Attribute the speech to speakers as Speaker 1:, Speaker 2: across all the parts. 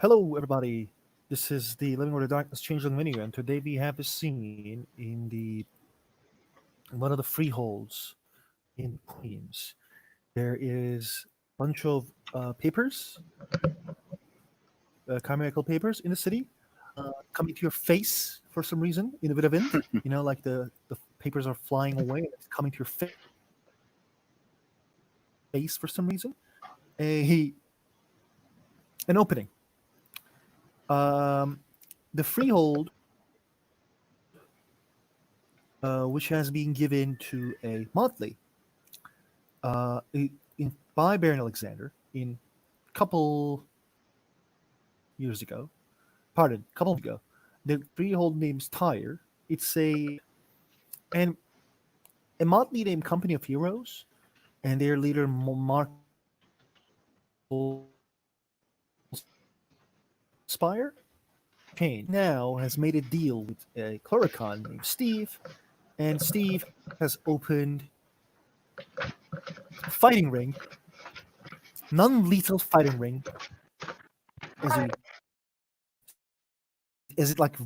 Speaker 1: Hello, everybody. This is the Living with the Darkness Changeling menu, and today we have a scene in the one of the freeholds in Queens. There is a bunch of papers, chimerical papers in the city, coming to your face for some reason in a bit of wind. Like the papers are flying away and it's coming to your face for some reason. A an opening. Um, the freehold which has been given to a monthly by Baron Alexander in couple years ago. Pardon, couple of ago. The freehold name's Tyre. It's and a motley named Company of Heroes, and their leader Mark Spire Chain now has made a deal with a Chloricon named Steve, and Steve has opened a fighting ring, non-lethal fighting ring, as we is it like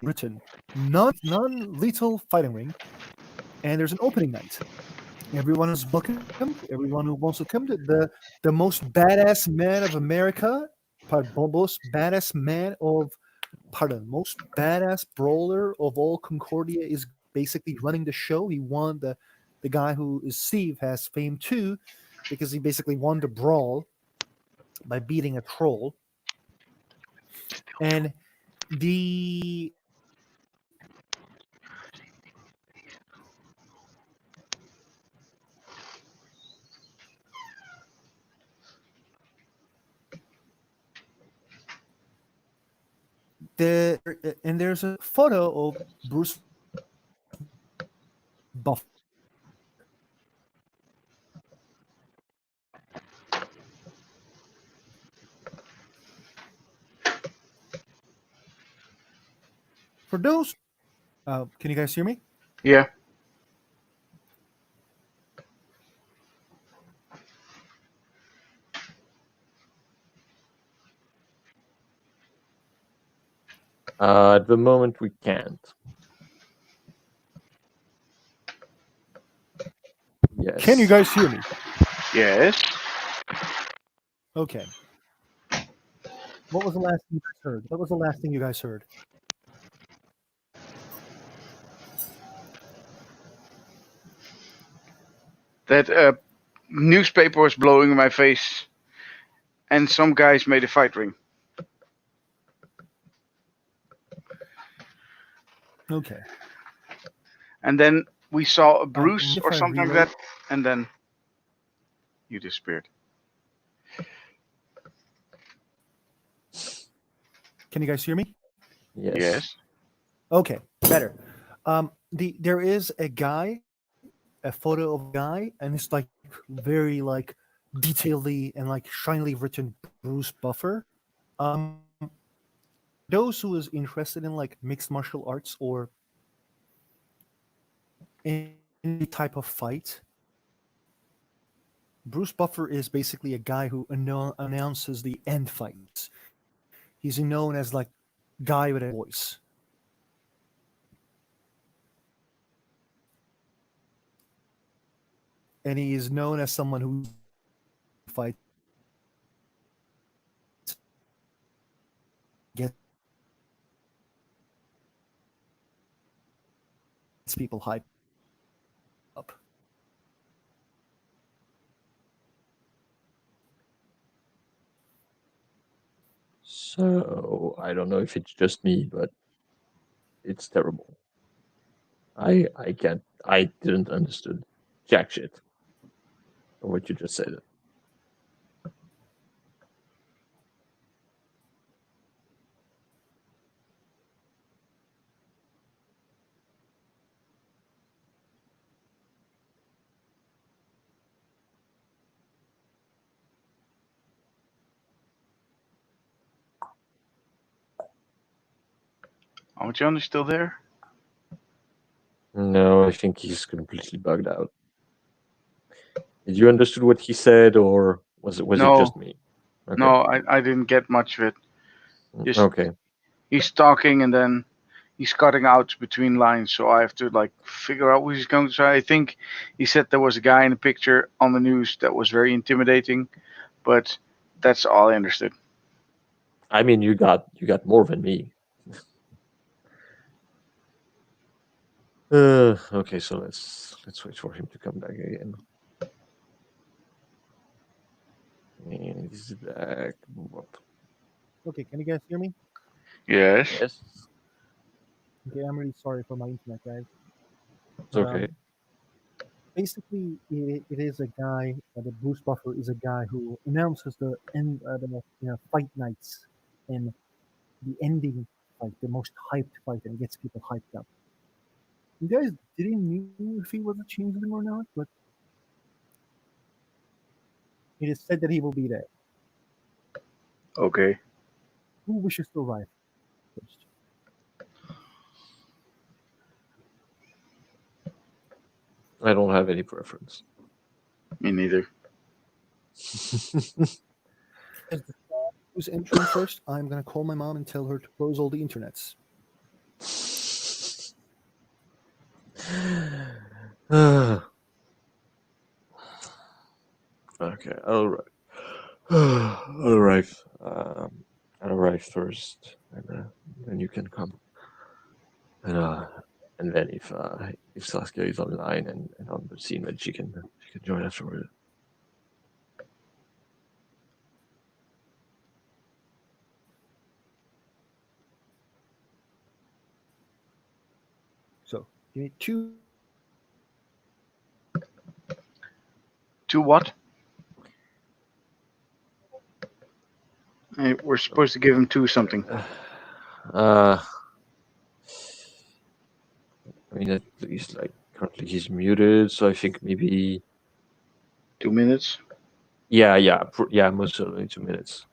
Speaker 1: written non-lethal fighting ring, and there's an opening night. Everyone is welcome. Everyone who wants to come to the most badass man of America, most badass man of most badass brawler of all Concordia is basically running the show. He won the guy who is Steve has fame too, because he basically won the brawl by beating a troll. And the and there's a photo of Bruce Buff. For those, can you guys hear me?
Speaker 2: Yeah.
Speaker 3: At the moment, we can't. Yes.
Speaker 1: Can you guys hear me?
Speaker 2: Yes.
Speaker 1: Okay. What was the last thing you guys heard? What was the last thing you guys heard?
Speaker 2: That newspaper was blowing in my face, and some guys made a fight ring.
Speaker 1: Okay.
Speaker 2: And then we saw a Bruce
Speaker 1: if
Speaker 2: or
Speaker 1: I
Speaker 2: something like that, and then you disappeared.
Speaker 1: Can you guys hear me?
Speaker 3: Yes.
Speaker 2: Yes.
Speaker 1: Okay, better. There is a guy, a photo of a guy, and it's like very like detailedly and like shinily written Bruce Buffer. Those who is interested in like mixed martial arts or any type of fight, Bruce Buffer is basically a guy who announces the end fights. He's known as like guy with a voice. And he is known as someone who fights gets people hyped up.
Speaker 3: So I don't know if it's just me, but it's terrible. I didn't understood jack shit of what you just said.
Speaker 2: Oh, John is still there?
Speaker 3: No, I think he's completely bugged out. Did you understood what he said, or was it
Speaker 2: No.
Speaker 3: just me? Okay.
Speaker 2: No, I didn't get much of it. Just
Speaker 3: Okay.
Speaker 2: he's talking and then he's cutting out between lines, so I have to like figure out what he's going to say. I think he said there was a guy in a picture on the news that was very intimidating, but that's all I understood.
Speaker 3: I mean, you got more than me. Okay, so let's wait for him to come back again. And he's back.
Speaker 1: Okay, can you guys hear me?
Speaker 2: Yes.
Speaker 3: Yes,
Speaker 1: Okay, I'm really sorry for my internet, guys.
Speaker 3: it's
Speaker 1: But
Speaker 3: okay.
Speaker 1: basically, it is a guy. The Bruce Buffer is a guy who announces the fight nights and the ending fight, the most hyped fight, and gets people hyped up. You guys didn't know if he was a changeling or not, but it is said that he will be there.
Speaker 2: Okay.
Speaker 1: Who wishes to arrive first?
Speaker 3: I don't have any preference.
Speaker 2: Me neither.
Speaker 1: As the who's entering first, I'm gonna call my mom and tell her to close all the internets.
Speaker 3: Okay, all right. All right. I'll arrive first, and then you can come. And and then if Saskia is online and on the scene, then she can join afterward.
Speaker 1: So give me two.
Speaker 2: To what? We're supposed to give him two something.
Speaker 3: Uh, I mean, at least like currently he's muted, so I think maybe
Speaker 2: 2 minutes.
Speaker 3: yeah, most certainly 2 minutes.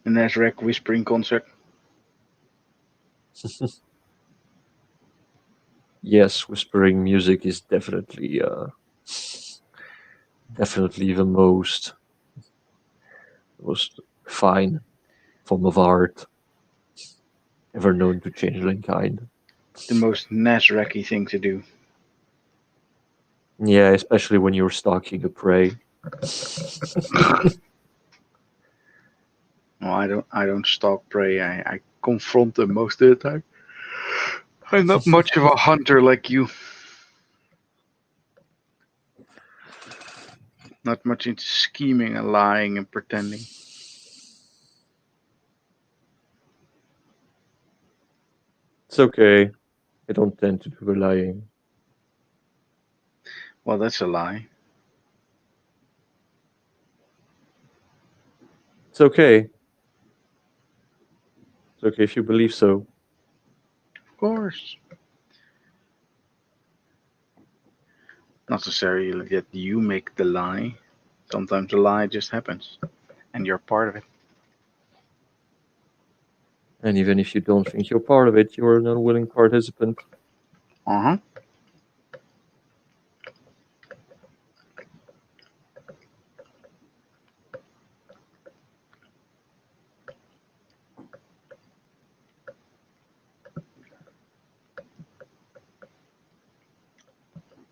Speaker 2: The Nazareth Whispering concert.
Speaker 3: Yes, whispering music is definitely the most fine form of art ever known to changeling kind.
Speaker 2: The most Nazareth thing to do.
Speaker 3: Yeah, especially when you're stalking a prey.
Speaker 2: No, I don't stalk prey. I confront them most of the time. I'm not much of a hunter like you. Not much into scheming and lying and pretending.
Speaker 3: It's okay. I don't tend to do the lying.
Speaker 2: Well, that's a lie.
Speaker 3: It's okay. It's okay if you believe so.
Speaker 2: Of course. Not necessarily that you make the lie. Sometimes the lie just happens, and you're part of it.
Speaker 3: And even if you don't think you're part of it, you're an unwilling participant.
Speaker 2: Uh huh.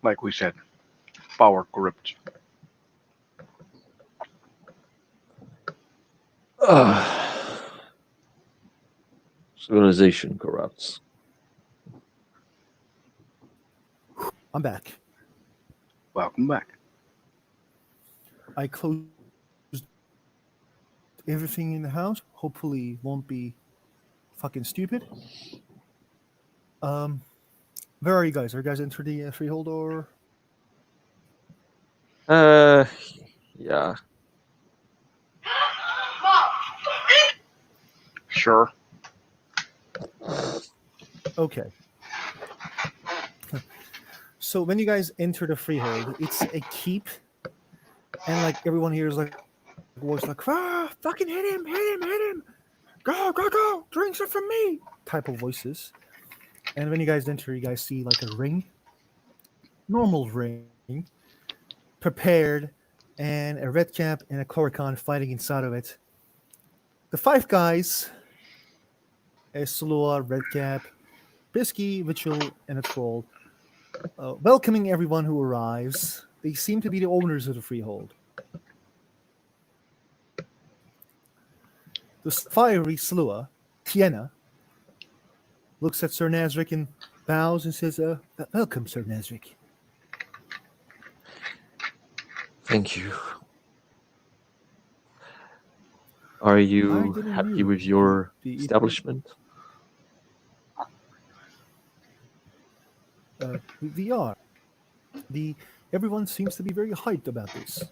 Speaker 2: Like we said, power corrupts.
Speaker 3: Civilization corrupts.
Speaker 1: I'm back.
Speaker 2: Welcome back.
Speaker 1: I closed everything in the house. Hopefully, won't be fucking stupid. Um, where are you guys? Are you guys into the freehold or?
Speaker 3: Uh, yeah.
Speaker 2: Sure.
Speaker 1: Okay. So when you guys enter the freehold, it's a keep, and like everyone here is like, "What voice like, fucking hit him, hit him. Go. Drinks are from me. Type of voices. And when you guys enter, you guys see like a ring, normal ring, prepared, and a red cap and a Chloricon fighting inside of it. The five guys, a Sulua, red cap, Bisky, Vitchell, and a troll, welcoming everyone who arrives. They seem to be the owners of the freehold. The fiery Slua, Tiena, looks at Sir Nazrick and bows and says, welcome, Sir Nazrick.
Speaker 3: Thank you. Are you happy with your establishment?
Speaker 1: We are. Everyone seems to be very hyped about this.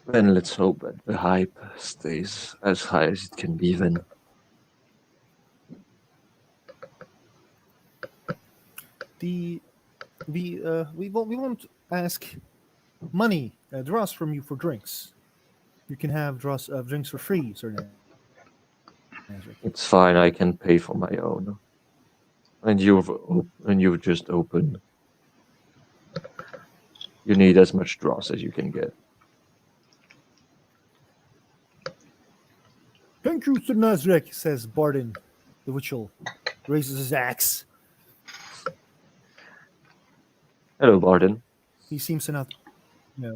Speaker 3: Then let's hope that the hype stays as high as it can be then.
Speaker 1: We won't ask money, draws from you for drinks. You can have drinks for free, Sir Nazrick.
Speaker 3: It's fine, I can pay for my own. And you've just opened. You need as much dross as you can get.
Speaker 1: Thank you, Sir Nazrick, says Barden. The Witchell raises his axe.
Speaker 3: Hello, Barden.
Speaker 1: He seems to not. No.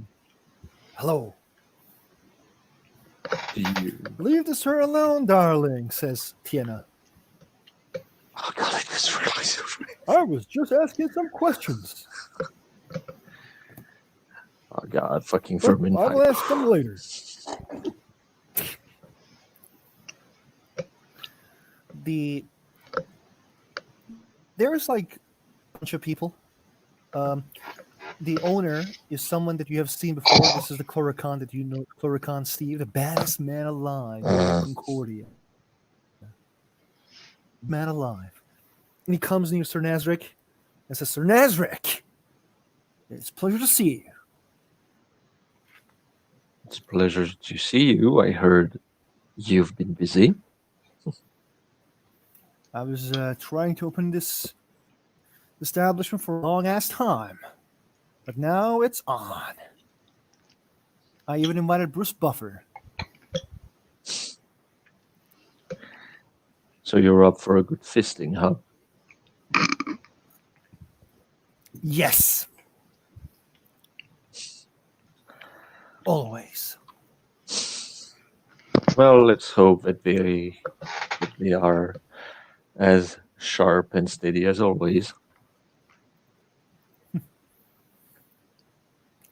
Speaker 1: Hello.
Speaker 3: Do you...
Speaker 1: Leave the sir alone, darling, says Tiena.
Speaker 3: Oh god, I just realized it was me.
Speaker 1: I was just asking some questions.
Speaker 3: Oh god, fucking
Speaker 1: But
Speaker 3: vermin.
Speaker 1: I will ask them later. There's like a bunch of people. The owner is someone that you have seen before. This is the Chloricon that you know, Chloricon Steve, the baddest man alive in Concordia. Man alive. And he comes near Sir Nazrick and says, Sir Nazrick, it's a pleasure to see you.
Speaker 3: It's a pleasure to see you. I heard you've been busy.
Speaker 1: I was trying to open this establishment for a long ass time, but now it's on. I even invited Bruce Buffer.
Speaker 3: So you're up for a good fisting, huh?
Speaker 1: Yes. Always.
Speaker 3: Well, let's hope that they are as sharp and steady as always.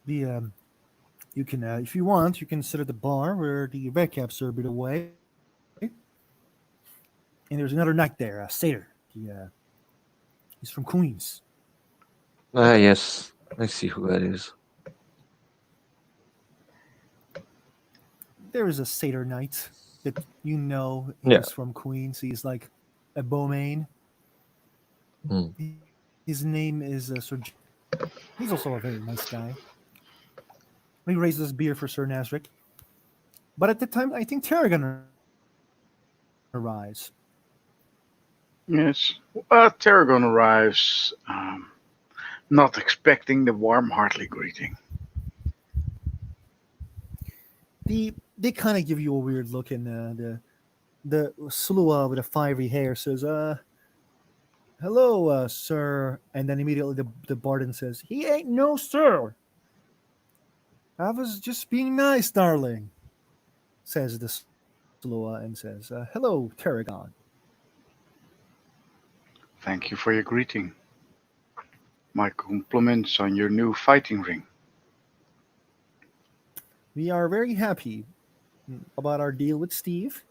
Speaker 1: You can, if you want, you can sit at the bar where the red caps are a bit away. And there's another knight there, Satyr. He's from Queens.
Speaker 3: Ah, yes, I see who that is.
Speaker 1: There is a Satyr knight that you know
Speaker 3: Yeah.
Speaker 1: is from Queens. He's like a bowman.
Speaker 3: Hmm.
Speaker 1: His name is Sir. He's also a very nice guy. He raises beer for Sir Nazrick. But at the time, I think Tarragon arrives.
Speaker 2: Yes. Tarragon arrives, not expecting the warm, heartly greeting.
Speaker 1: They kind of give you a weird look, and the Slua with the fiery hair says, hello, sir. And then immediately the Barden says, he ain't no sir. I was just being nice, darling, says the Slua, and says, hello, Tarragon.
Speaker 2: Thank you for your greeting. My compliments on your new fighting ring.
Speaker 1: We are very happy about our deal with Steve.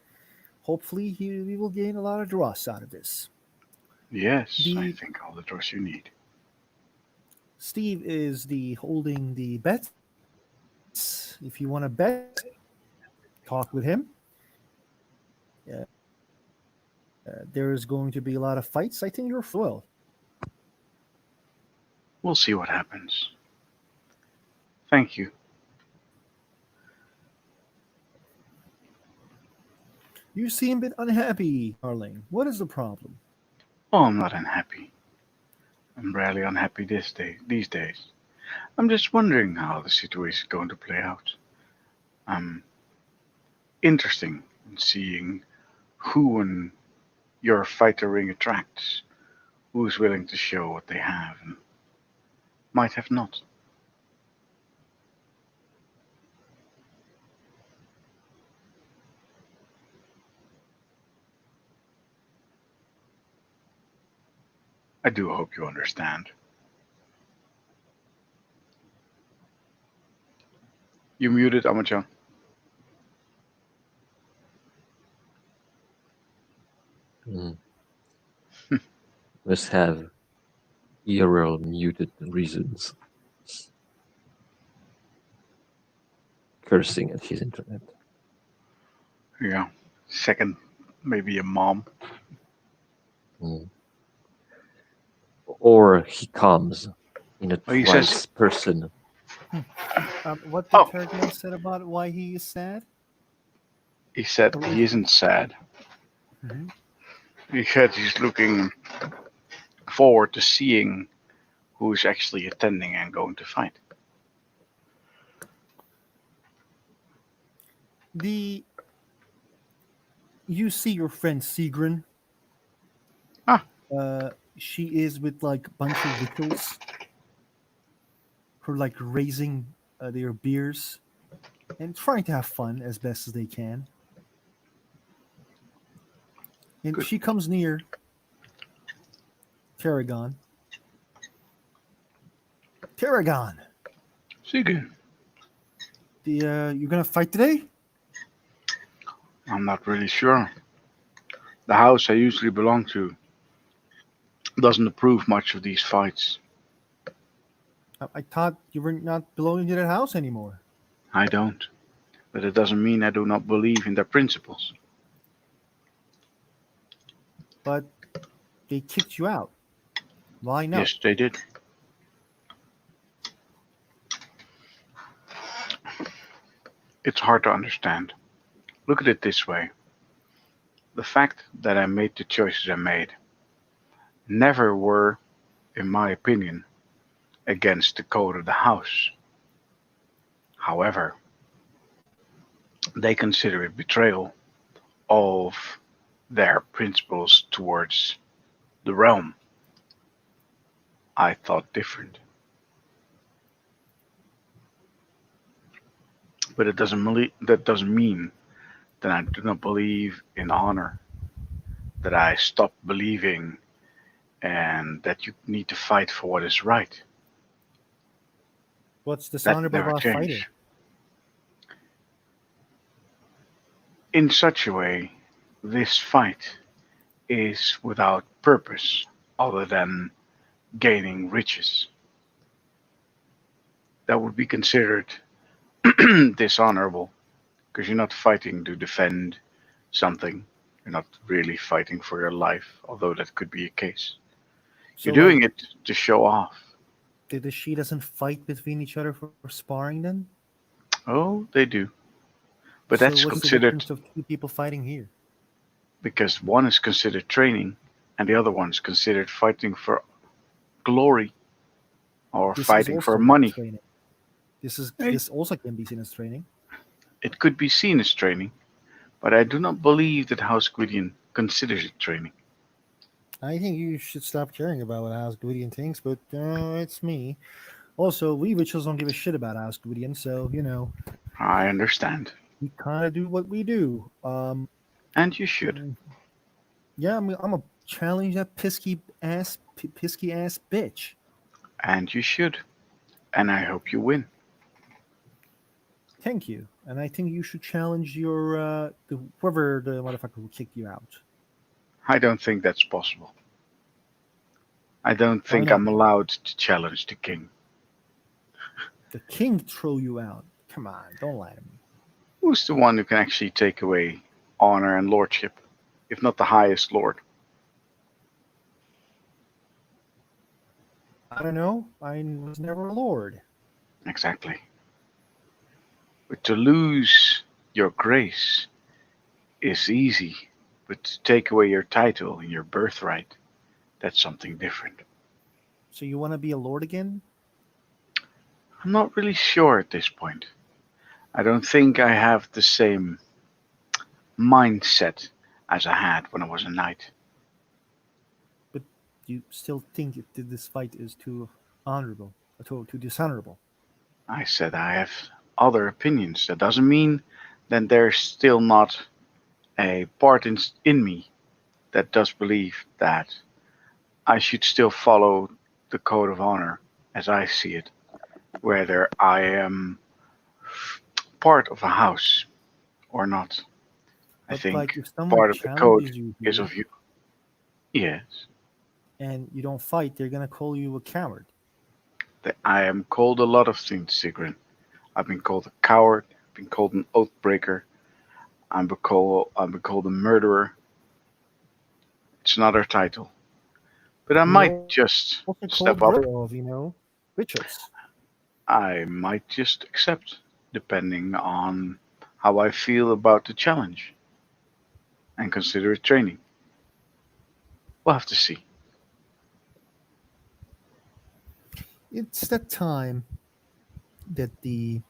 Speaker 1: Hopefully, we will gain a lot of dross out of this.
Speaker 2: Yes, I think all the dross you need.
Speaker 1: Steve is holding the bets. If you want to bet, talk with him. There is going to be a lot of fights. I think you're well.
Speaker 2: We'll see what happens. Thank you.
Speaker 1: You seem a bit unhappy, darling. What is the problem?
Speaker 2: Oh, I'm not unhappy. I'm rarely unhappy these days. I'm just wondering how the situation is going to play out. I'm interested in seeing who in your fighter ring attracts, who's willing to show what they have and might have not. I do hope you understand. You muted, Amachan.
Speaker 3: Mm. Must have IRL muted reasons. Cursing at his internet.
Speaker 2: Yeah. Second, maybe a mom.
Speaker 3: Mm. Or he comes in a
Speaker 2: Oh, he says,
Speaker 3: twice person.
Speaker 1: What did
Speaker 2: oh,
Speaker 1: Tergan said about why he is sad?
Speaker 2: he said
Speaker 1: Or
Speaker 2: he isn't sad.
Speaker 1: Mhm.
Speaker 2: He said he's looking forward to seeing who's actually attending and going to fight.
Speaker 1: The you see your friend Sigrun.
Speaker 2: Ah,
Speaker 1: She is with like a bunch of rituals who are like raising their beers and trying to have fun as best as they can. And
Speaker 2: good.
Speaker 1: she comes near Tarragon. Tarragon,
Speaker 2: Sigurd,
Speaker 1: you're gonna fight today?
Speaker 2: I'm not really sure. The house I usually belong to doesn't approve much of these fights.
Speaker 1: I thought you were not belonging to that house anymore.
Speaker 2: I don't. But it doesn't mean I do not believe in their principles.
Speaker 1: But they kicked you out. Why not?
Speaker 2: Yes, they did. It's hard to understand. Look at it this way. The fact that I made the choices I made never were, in my opinion, against the code of the house. However, they consider it betrayal of their principles towards the realm. I thought different. But that doesn't mean that I do not believe in honor, that I stop believing and that you need to fight for what is right.
Speaker 1: What's
Speaker 2: That
Speaker 1: dishonorable
Speaker 2: never
Speaker 1: about fighting?
Speaker 2: changed. In such a way, this fight is without purpose other than gaining riches. That would be considered dishonorable because you're not fighting to defend something. You're not really fighting for your life, although that could be a case. You're
Speaker 1: So, like,
Speaker 2: doing it to show off.
Speaker 1: the she doesn't fight between each other for sparring then?
Speaker 2: Oh, they do. But
Speaker 1: So,
Speaker 2: that's
Speaker 1: what's the
Speaker 2: considered
Speaker 1: difference of two people fighting here?
Speaker 2: because one is considered training and the other one is considered fighting for glory or
Speaker 1: This is
Speaker 2: fighting for
Speaker 1: also
Speaker 2: money.
Speaker 1: training.
Speaker 2: It,
Speaker 1: This also can be seen as training.
Speaker 2: it could be seen as training, but I do not believe that House Gwydion considers it training.
Speaker 1: I think you should stop caring about what House Gwydion thinks, but it's me. Also, we witches don't give a shit about House Gwydion, so
Speaker 2: I understand.
Speaker 1: we kind of do what we do.
Speaker 2: And you should.
Speaker 1: Yeah, I'm a challenge that pisky ass bitch.
Speaker 2: And you should. And I hope you win.
Speaker 1: Thank you, and I think you should challenge your whoever the motherfucker who kicked you out.
Speaker 2: I don't think that's possible. I don't
Speaker 1: Why
Speaker 2: think
Speaker 1: not?
Speaker 2: I'm allowed to challenge the king.
Speaker 1: The king throw you out. Come on, don't lie to me.
Speaker 2: Who's the one who can actually take away honor and lordship, if not the highest lord?
Speaker 1: I don't know. I was never a lord.
Speaker 2: Exactly. But to lose your grace is easy, but to take away your title and your birthright, that's something different.
Speaker 1: So you want to be a lord again?
Speaker 2: I'm not really sure at this point. I don't think I have the same mindset as I had when I was a knight.
Speaker 1: But you still think this fight is too honorable, too dishonorable.
Speaker 2: I said I have other opinions. That doesn't mean that there's still not a part in me that does believe that I should still follow the code of honor as I see it, whether I am part of a house or not. I
Speaker 1: But
Speaker 2: think
Speaker 1: like, if someone
Speaker 2: part of the code
Speaker 1: challenges you
Speaker 2: is
Speaker 1: here
Speaker 2: of you. Yes,
Speaker 1: and you don't fight, they're gonna call you a coward.
Speaker 2: that I am called a lot of things, Sigrun. I've been called a coward, I've been called an oath breaker, I've been called a murderer. It's another title. But I
Speaker 1: You're
Speaker 2: might
Speaker 1: also called
Speaker 2: just
Speaker 1: brother
Speaker 2: step
Speaker 1: of,
Speaker 2: up.
Speaker 1: rituals.
Speaker 2: I might just accept, depending on how I feel about the challenge, and consider it training. We'll have to see.
Speaker 1: It's that time that the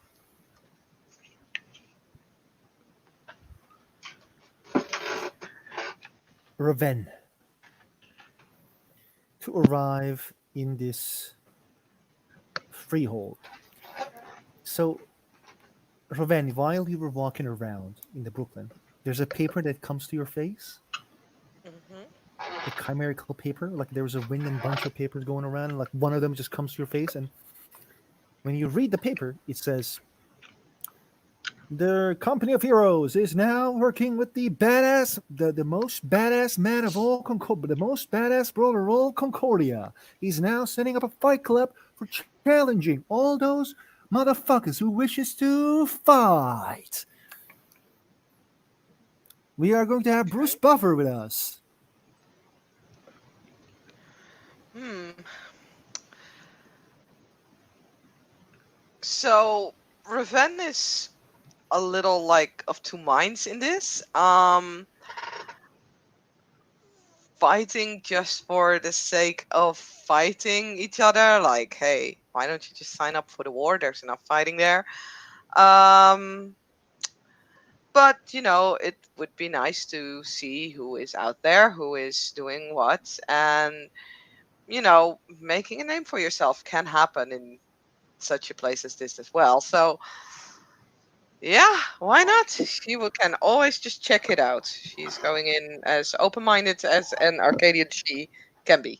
Speaker 1: Raven to arrive in this freehold. So, Raven, while you were walking around in the Brooklyn, there's a paper that comes to your face,
Speaker 4: Hmm.
Speaker 1: the chimerical paper. Like there was a random bunch of papers going around, and like one of them just comes to your face. And when you read the paper, it says, "The company of heroes is now working with the most badass man of all the most badass brawler of all Concordia. He's now setting up a fight club for challenging all those motherfuckers who wishes to fight. We are going to have Bruce
Speaker 4: Okay.
Speaker 1: Buffer with us."
Speaker 4: Hmm. So Raven is a little like of two minds in this. Fighting just for the sake of fighting each other. Like, hey, why don't you just sign up for the war? There's enough fighting there. Um, but it would be nice to see who is out there, who is doing what, and making a name for yourself can happen in such a place as this as well. So yeah, why not? Can always just check it out. She's going in as open-minded as an Arcadian she can be.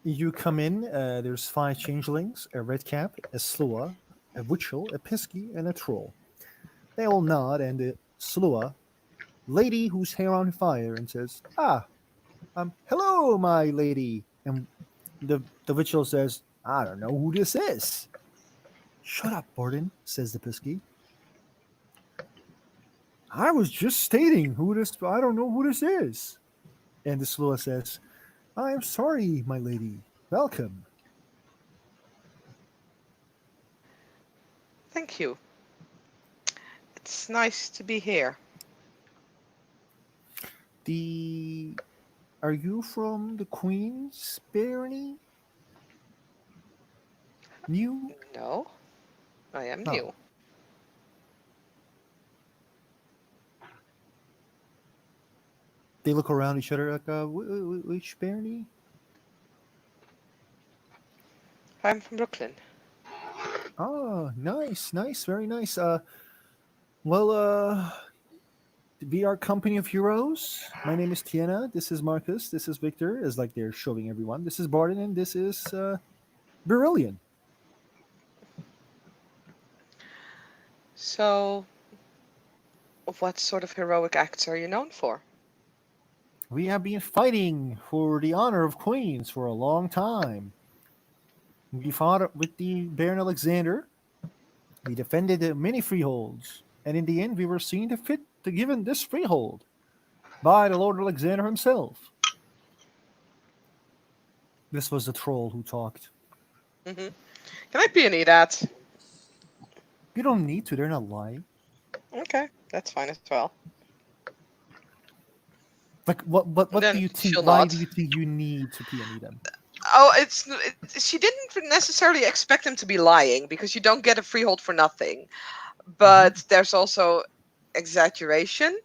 Speaker 1: You come in, there's five changelings, a red cap, a slua, a witchel, a pisky, and a troll. They all nod, and the slua, lady whose hair on fire, and says, "Ah, hello, my lady." And the witchel says, "I don't know who this is." "Shut up, Borden," says the pisky. "I was just stating who this. I don't know who this is." And the slua says, "I am sorry, my lady. Welcome."
Speaker 4: Thank you. It's nice to be here.
Speaker 1: The Are you from the Queen's Barony? New?
Speaker 4: No, I am
Speaker 1: Oh,
Speaker 4: new.
Speaker 1: they look around each other like, which barony?
Speaker 4: I'm from Brooklyn.
Speaker 1: Oh, nice, nice, very nice. Well, we are Company of Heroes. My name is Tiana. This is Marcus. This is Victor. Is like they're showing everyone. This is Barden, and this is Berillion.
Speaker 4: So, what sort of heroic acts are you known for?
Speaker 1: We have been fighting for the honor of queens for a long time. We fought with the Baron Alexander. We defended many freeholds, and in the end, we were seen to fit to given this freehold by the Lord Alexander himself. This was the troll who talked.
Speaker 4: Hmm. Can I peony that?
Speaker 1: You don't need to. They're not lying.
Speaker 4: Okay, that's fine as well.
Speaker 1: Like what do
Speaker 4: Then
Speaker 1: you
Speaker 4: she'll
Speaker 1: think? Why
Speaker 4: nod.
Speaker 1: do you think you need to peony them?
Speaker 4: Oh, she didn't necessarily expect him to be lying because you don't get a freehold for nothing. But there's also exaggeration.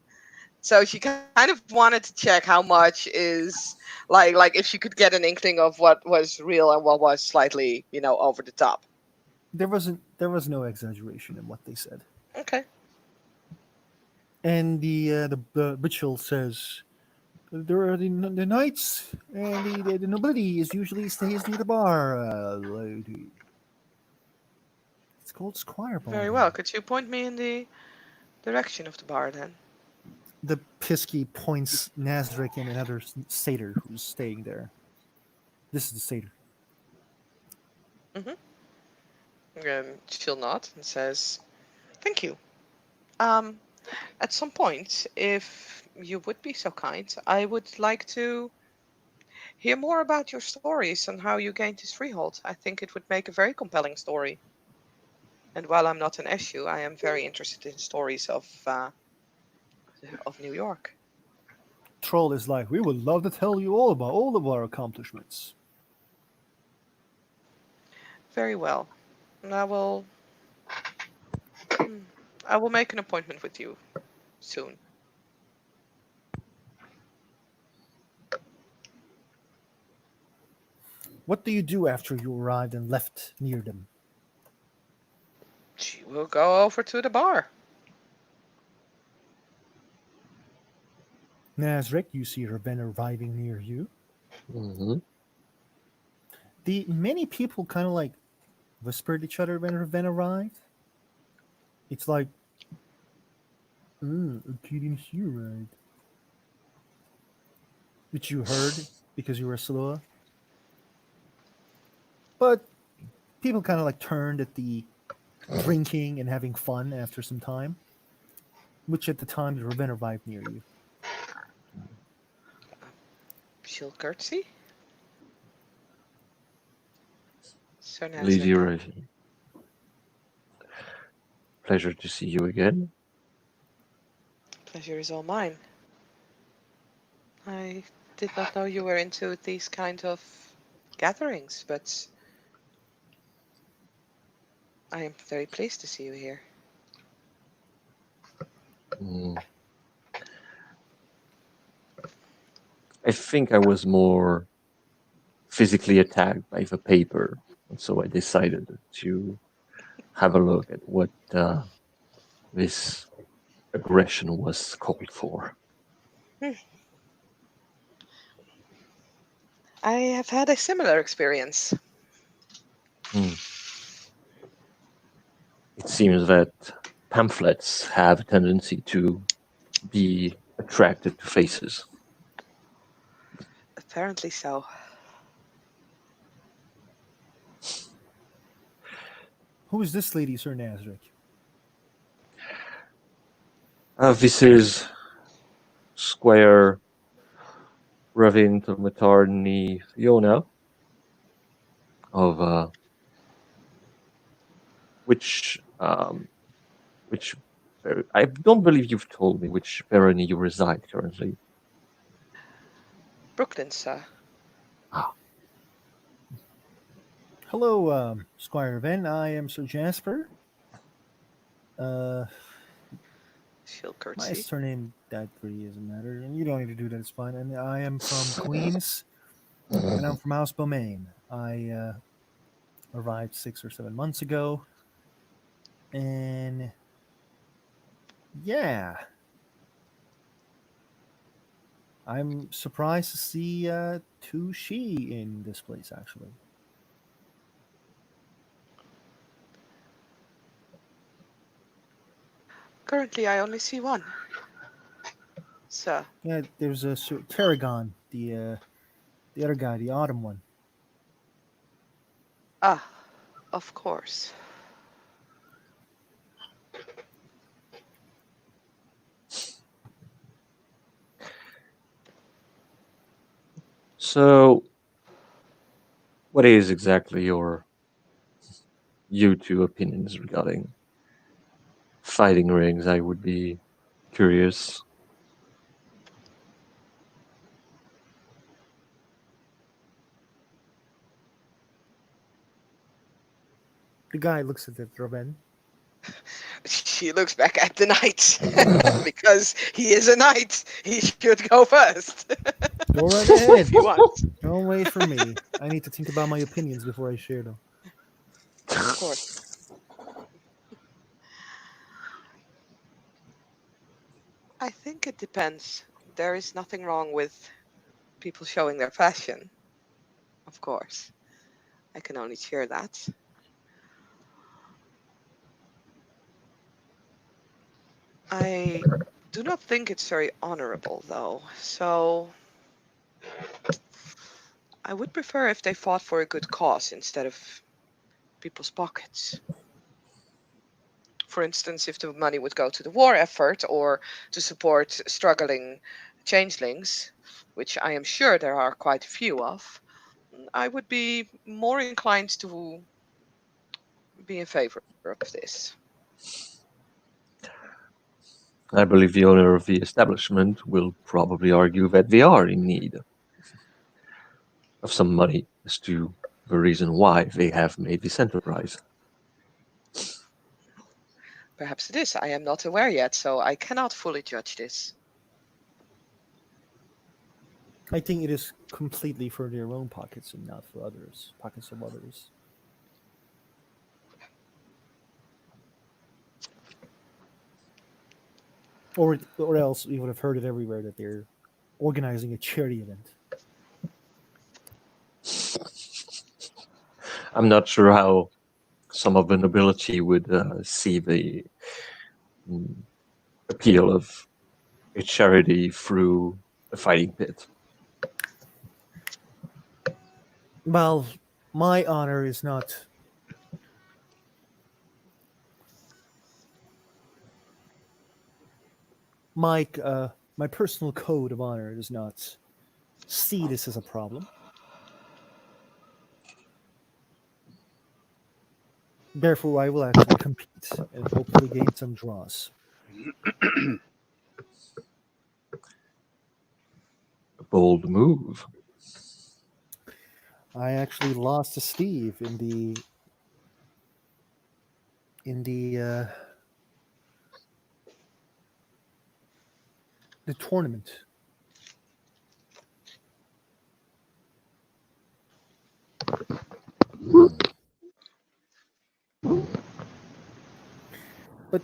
Speaker 4: So she kind of wanted to check how much is like if she could get an inkling of what was real and what was slightly, over the top.
Speaker 1: There was no exaggeration in what they said.
Speaker 4: Okay.
Speaker 1: And the ritual says there are the knights and the nobility is usually stays near the bar. It's called Squire
Speaker 4: Very well.
Speaker 1: Bonding.
Speaker 4: Could you point me in the direction of the bar then?
Speaker 1: The Pisky points Nazarick and another satyr who's staying there. This is the satyr.
Speaker 4: Mm-hmm. She'll nod and says, "Thank you. Um, at some point, if you would be so kind, I would like to hear more about your stories and how you gained this freehold. I think it would make a very compelling story. And while I'm not an issue, I am very interested in stories of New York."
Speaker 1: Troll is like, we would love to tell you all about all of our accomplishments.
Speaker 4: Very well. And hmm, I will make an appointment with you soon.
Speaker 1: What do you do after you arrived and left near them?
Speaker 4: She will go over to the bar.
Speaker 1: Nazarick, you see Raven arriving near you.
Speaker 3: Mm-hmm.
Speaker 1: The many people kind of like whispered each other when Raven arrived. It's like, okay, didn't see you right. Which you heard because you were slower. But people kind of like turned at the drinking and having fun after some time, which at the time the Raven arrived near you.
Speaker 4: She'll curtsy. Sir
Speaker 3: Lady
Speaker 4: Nazarick.
Speaker 3: Raven, pleasure to see you again.
Speaker 4: Pleasure is all mine. I did not know you were into these kind of gatherings, but I am very pleased to see you here.
Speaker 3: Mm. I think I was more physically attacked by the paper, and so I decided to have a look at what this aggression was called for.
Speaker 4: I have had a similar experience.
Speaker 3: Mm. It seems that pamphlets have a tendency to be attracted to faces.
Speaker 4: Apparently so.
Speaker 1: Who is this lady, Sir Nazarick?
Speaker 3: This is Square Ravin Tomatarni Fiona of which which I don't believe you've told me which barony you reside currently.
Speaker 4: Brooklyn, sir.
Speaker 3: Ah,
Speaker 1: Hello, Squire Raven. I am Sir Jasper. Uh,
Speaker 4: She'll
Speaker 1: my
Speaker 4: curtsy.
Speaker 1: surname that really doesn't matter, and you don't need to do that. It's fine. And I am from Queens, and I'm from House Bomaine. I arrived 6 or 7 months ago, and yeah, I'm surprised to see two she in this place. Actually,
Speaker 4: Currently, I only see one, sir.
Speaker 1: yeah, there's a Sir Tarragon, the other guy, the autumn one.
Speaker 4: Ah, of course.
Speaker 3: so what is exactly your you two opinions regarding fighting rings. I would be curious.
Speaker 1: The guy looks at it, Robin.
Speaker 4: She looks back at the knight because he is a knight. He should go first
Speaker 1: Go right
Speaker 4: if
Speaker 1: ahead.
Speaker 4: he wants.
Speaker 1: Don't wait for me. I need to think about my opinions before I share them.
Speaker 4: Of course. I think it depends. There is nothing wrong with people showing their passion, of course. I can only cheer that. I do not think it's very honorable, though. So I would prefer if they fought for a good cause instead of people's pockets. For instance, if the money would go to the war effort or to support struggling changelings, which I am sure there are quite a few of, I would be more inclined to be in favor of this.
Speaker 3: I believe the owner of the establishment will probably argue that they are in need of some money as to the reason why they have made this enterprise.
Speaker 4: Perhaps it is. I am not aware yet, so I cannot fully judge this.
Speaker 1: I think it is completely for their own pockets and not for others, pockets of others. Or else we would have heard it everywhere that they're organizing a charity event.
Speaker 3: I'm not sure how some of the nobility would see the mm, appeal of a charity through a fighting pit.
Speaker 1: Well, my honor is not my personal code of honor does not see this as a problem. Therefore, I will actually compete and hopefully gain some draws.
Speaker 3: A bold move.
Speaker 1: I actually lost to Steve in the tournament. But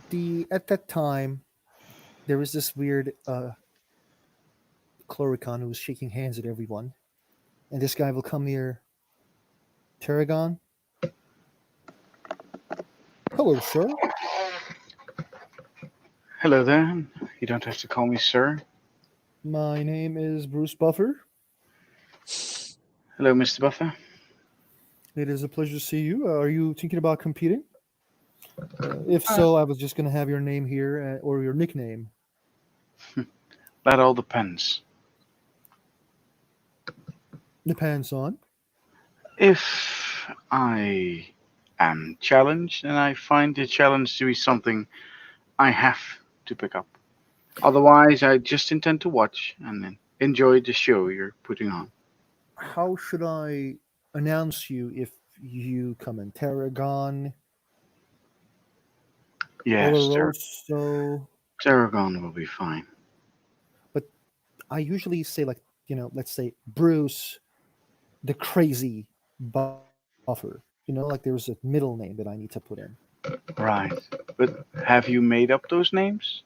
Speaker 1: the at that time there was this weird Chloricon who was shaking hands at everyone, and this guy will come near Tarragon. Hello, sir.
Speaker 2: Hello there. You don't have to call me sir.
Speaker 1: My name is Bruce Buffer.
Speaker 2: Hello, Mr. Buffer.
Speaker 1: It is a pleasure to see you. Are you thinking about competing? If
Speaker 2: Uh,
Speaker 1: so, I was just going to have your name here or your nickname.
Speaker 2: that all depends.
Speaker 1: Depends on.
Speaker 2: If I am challenged and I find the challenge to be something I have to pick up. Otherwise, I just intend to watch and then enjoy the show you're putting on.
Speaker 1: How should I announce you if you come in? Tarragon,
Speaker 2: Yes,
Speaker 1: Oloroso.
Speaker 2: Tarragon will be fine.
Speaker 1: But I usually say, like, let's say Bruce the Crazy Buffer. Like there's a middle name that I need to put in.
Speaker 2: Right. But have you made up those names?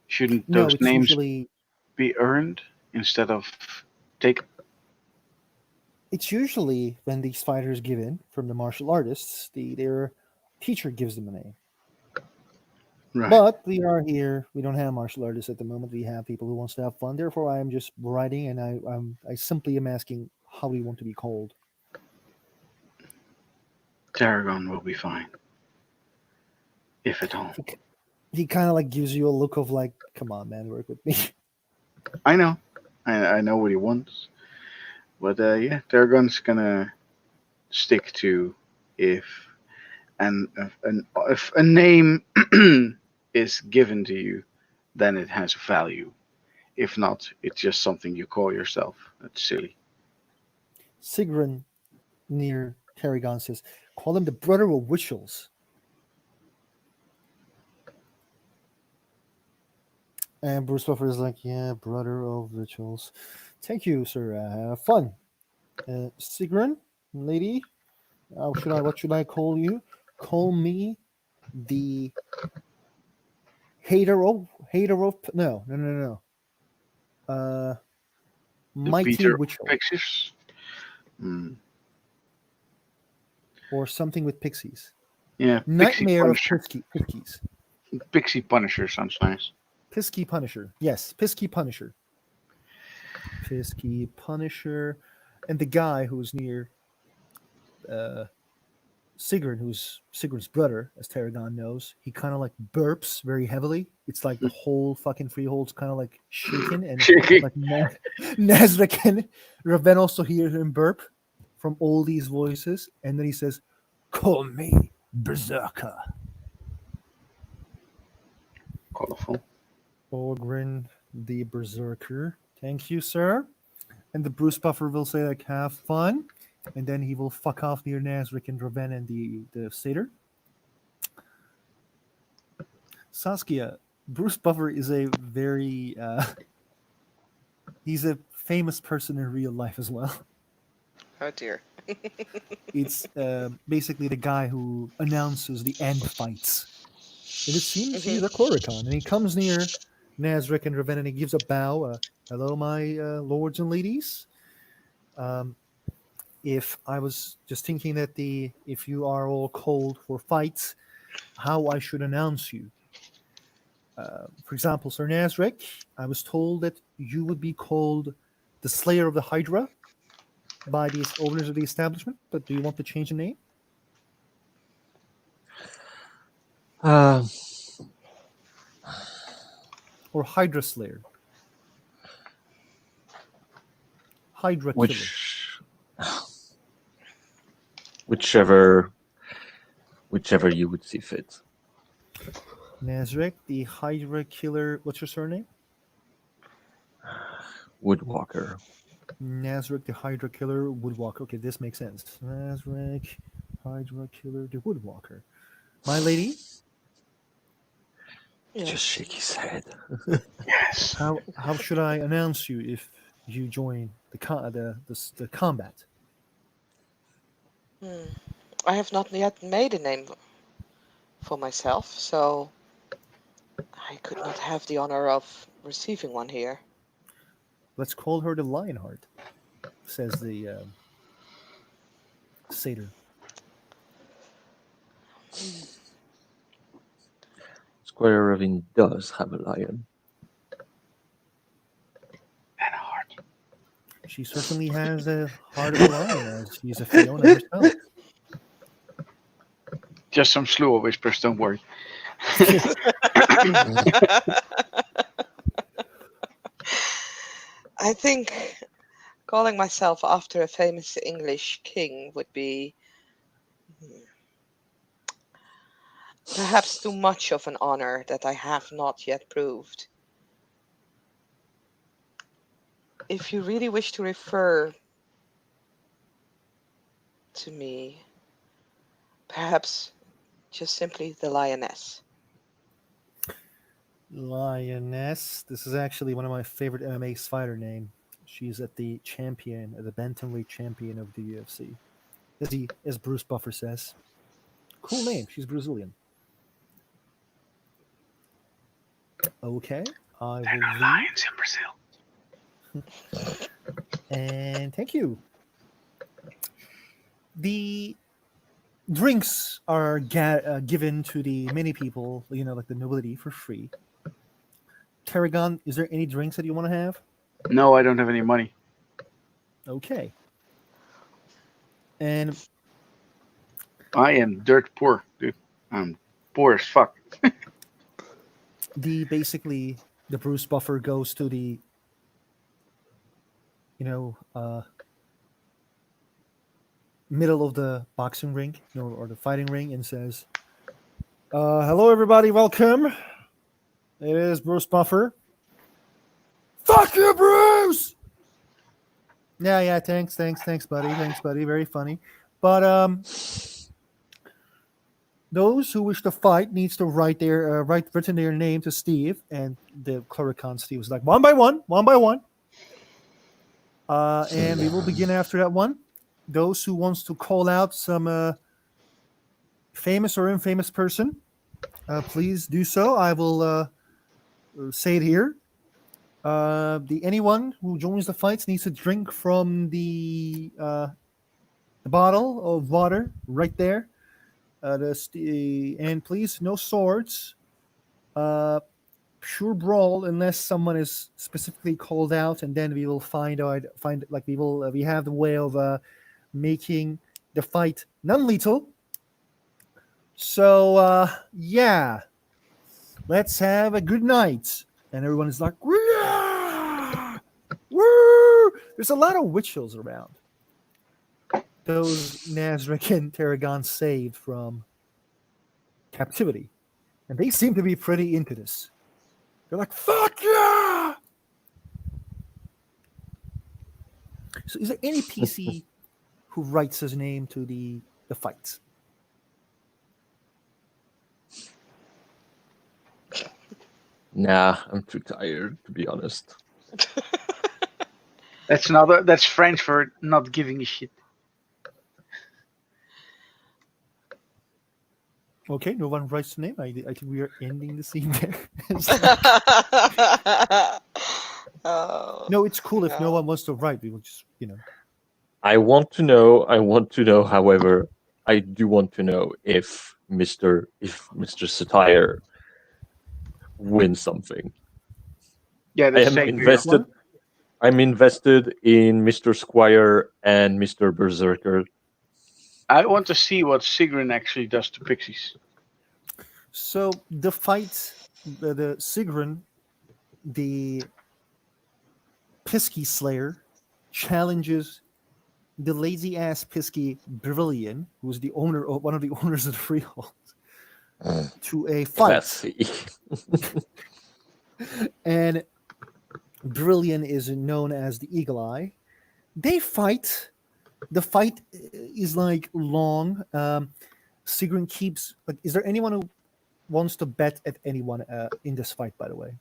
Speaker 2: Shouldn't
Speaker 1: No,
Speaker 2: those
Speaker 1: it's
Speaker 2: names
Speaker 1: usually
Speaker 2: be earned instead of taken?
Speaker 1: when these fighters give in from the martial artists, their teacher gives them a name.
Speaker 2: Right.
Speaker 1: But we are here. We don't have martial artists at the moment. We have people who wants to have fun. Therefore, I am just writing, and I simply am asking how we want to be called.
Speaker 2: Tarragon will be fine. If at all.
Speaker 1: He kind of like gives you a look of like, come on, man, work with me.
Speaker 2: I know. I know what he wants. But yeah, Tarragon's gonna stick to if if a name is given to you, then it has value. If not, it's just something you call yourself. That's silly.
Speaker 1: Sigrun near Tarragon says, call him the brother of witches. And Bruce Buffer is like, yeah, brother of rituals. Thank you, sir. Have fun. Sigrun, lady, what should I call you? Call me the no. Uh,
Speaker 2: The
Speaker 1: mighty
Speaker 2: Peter
Speaker 1: witchel
Speaker 2: Pixies. Hmm.
Speaker 1: or something with pixies.
Speaker 2: Yeah, Pixie
Speaker 1: Nightmare of
Speaker 2: Punisher.
Speaker 1: Piskies.
Speaker 2: Pixie Punisher sounds nice.
Speaker 1: Pisky Punisher. Yes, Pisky Punisher. Pisky Punisher. And the guy who's near uh, Sigrun, who's Sigrun's brother, as Tarragon knows, he kind of like burps very heavily. It's like the whole fucking freehold's kind of like shaken, and
Speaker 2: Shaking.
Speaker 1: like Nazric and Raven also hear him burp from all these voices, and then he says, "Call me Berserker."
Speaker 2: Colorful.
Speaker 1: Ogrin the Berserker. Thank you, sir. And the Bruce Buffer will say like, "Have fun," and then he will fuck off near Nazric and Raven and the satyr. Saskia, Bruce Buffer is a very he's a famous person in real life as well.
Speaker 4: Oh dear.
Speaker 1: It's basically the guy who announces the end fights. And it seems he's a Korrikan, and he comes near Nazric and Raven and he gives a bow. Hello, my lords and ladies. Um, if I was just thinking that if you are all cold for fights, how I should announce you. For example, Sir Nazric, I was told that you would be called the Slayer of the Hydra by the owners of the establishment, but do you want to change the name?
Speaker 3: Uh,
Speaker 1: Or Hydra Slayer? Hydra Killer.
Speaker 3: whichever you would see fit.
Speaker 1: Nazric, the Hydra Killer. What's your surname?
Speaker 3: Woodwalker.
Speaker 1: Nazric, the Hydra Killer, Woodwalker. Okay, this makes sense. Nazric, Hydra Killer, the Woodwalker. My lady,
Speaker 4: Yes.
Speaker 3: Just shake his head.
Speaker 2: Yes.
Speaker 1: how should I announce you if you join the combat?
Speaker 4: Hmm. I have not yet made a name for myself, so I could not have the honor of receiving one here.
Speaker 1: Let's call her the Lionheart, says the satyr.
Speaker 3: Square Ravine does have a lion.
Speaker 2: And a heart.
Speaker 1: She certainly has a heart of a lion, as she's a Fiona herself.
Speaker 2: Just some slew of whispers, don't worry.
Speaker 4: I think calling myself after a famous English king would be perhaps too much of an honor that I have not yet proved. If you really wish to refer to me, perhaps just simply the lioness.
Speaker 1: Lioness. This is actually one of my favorite MMA fighter name. She's at the bantamweight champion of the UFC, as Bruce Buffer says. Cool name. She's Brazilian. Okay, I will leave.
Speaker 2: Lions in Brazil.
Speaker 1: And thank you. The drinks are given to the many people, like the nobility, for free. Tarragon, is there any drinks that you want to have?
Speaker 2: No, I don't have any money.
Speaker 1: Okay. And
Speaker 2: I am dirt poor, dude. I'm poor as fuck.
Speaker 1: basically the Bruce Buffer goes to the middle of the boxing ring, or the fighting ring, and says, "Hello, everybody. Welcome. It is Bruce Buffer." Fuck you, Bruce. Yeah. Thanks, buddy. Very funny. But those who wish to fight needs to written their name to Steve, and the Clericon Steve was like, one by one. And we will begin after that one. Those who wants to call out some famous or infamous person, please do so. I will say it here. Anyone who joins the fights needs to drink from the bottle of water right there. And please, no swords. Pure brawl, unless someone is specifically called out, and then we will we have the way of making the fight non-lethal. So yeah, let's have a good night. And everyone is like, "Yeah! Woo!" There's a lot of witches around. Those Nazarick and Tarragon saved from captivity, and they seem to be pretty into this. They're like, "Fuck yeah!" So, is there any PC who writes his name to the fights?
Speaker 3: Nah, I'm too tired, to be honest.
Speaker 2: That's French for not giving a shit.
Speaker 1: Okay, no one writes the name. I think we are ending the scene there.
Speaker 4: Oh,
Speaker 1: No, it's cool if no
Speaker 4: no.
Speaker 1: one wants to write. We will just,
Speaker 3: I want to know, however, I do want to know if Mr. Satire wins something.
Speaker 2: Yeah,
Speaker 3: I
Speaker 2: that's
Speaker 3: am
Speaker 2: same
Speaker 3: invested. I'm invested in Mr. Squire and Mr. Berserker.
Speaker 2: I want to see what Sigrun actually does to pixies.
Speaker 1: So the fight, the Sigrun, the Pisky Slayer, challenges the lazy ass Pisky Brillian, who's one of the owners of the Freehold, to a fight.
Speaker 3: Classy.
Speaker 1: And Brillian is known as the Eagle Eye. They fight. The fight is like long. Sigrun keeps. Like, is there anyone who wants to bet at anyone in this fight? By the way,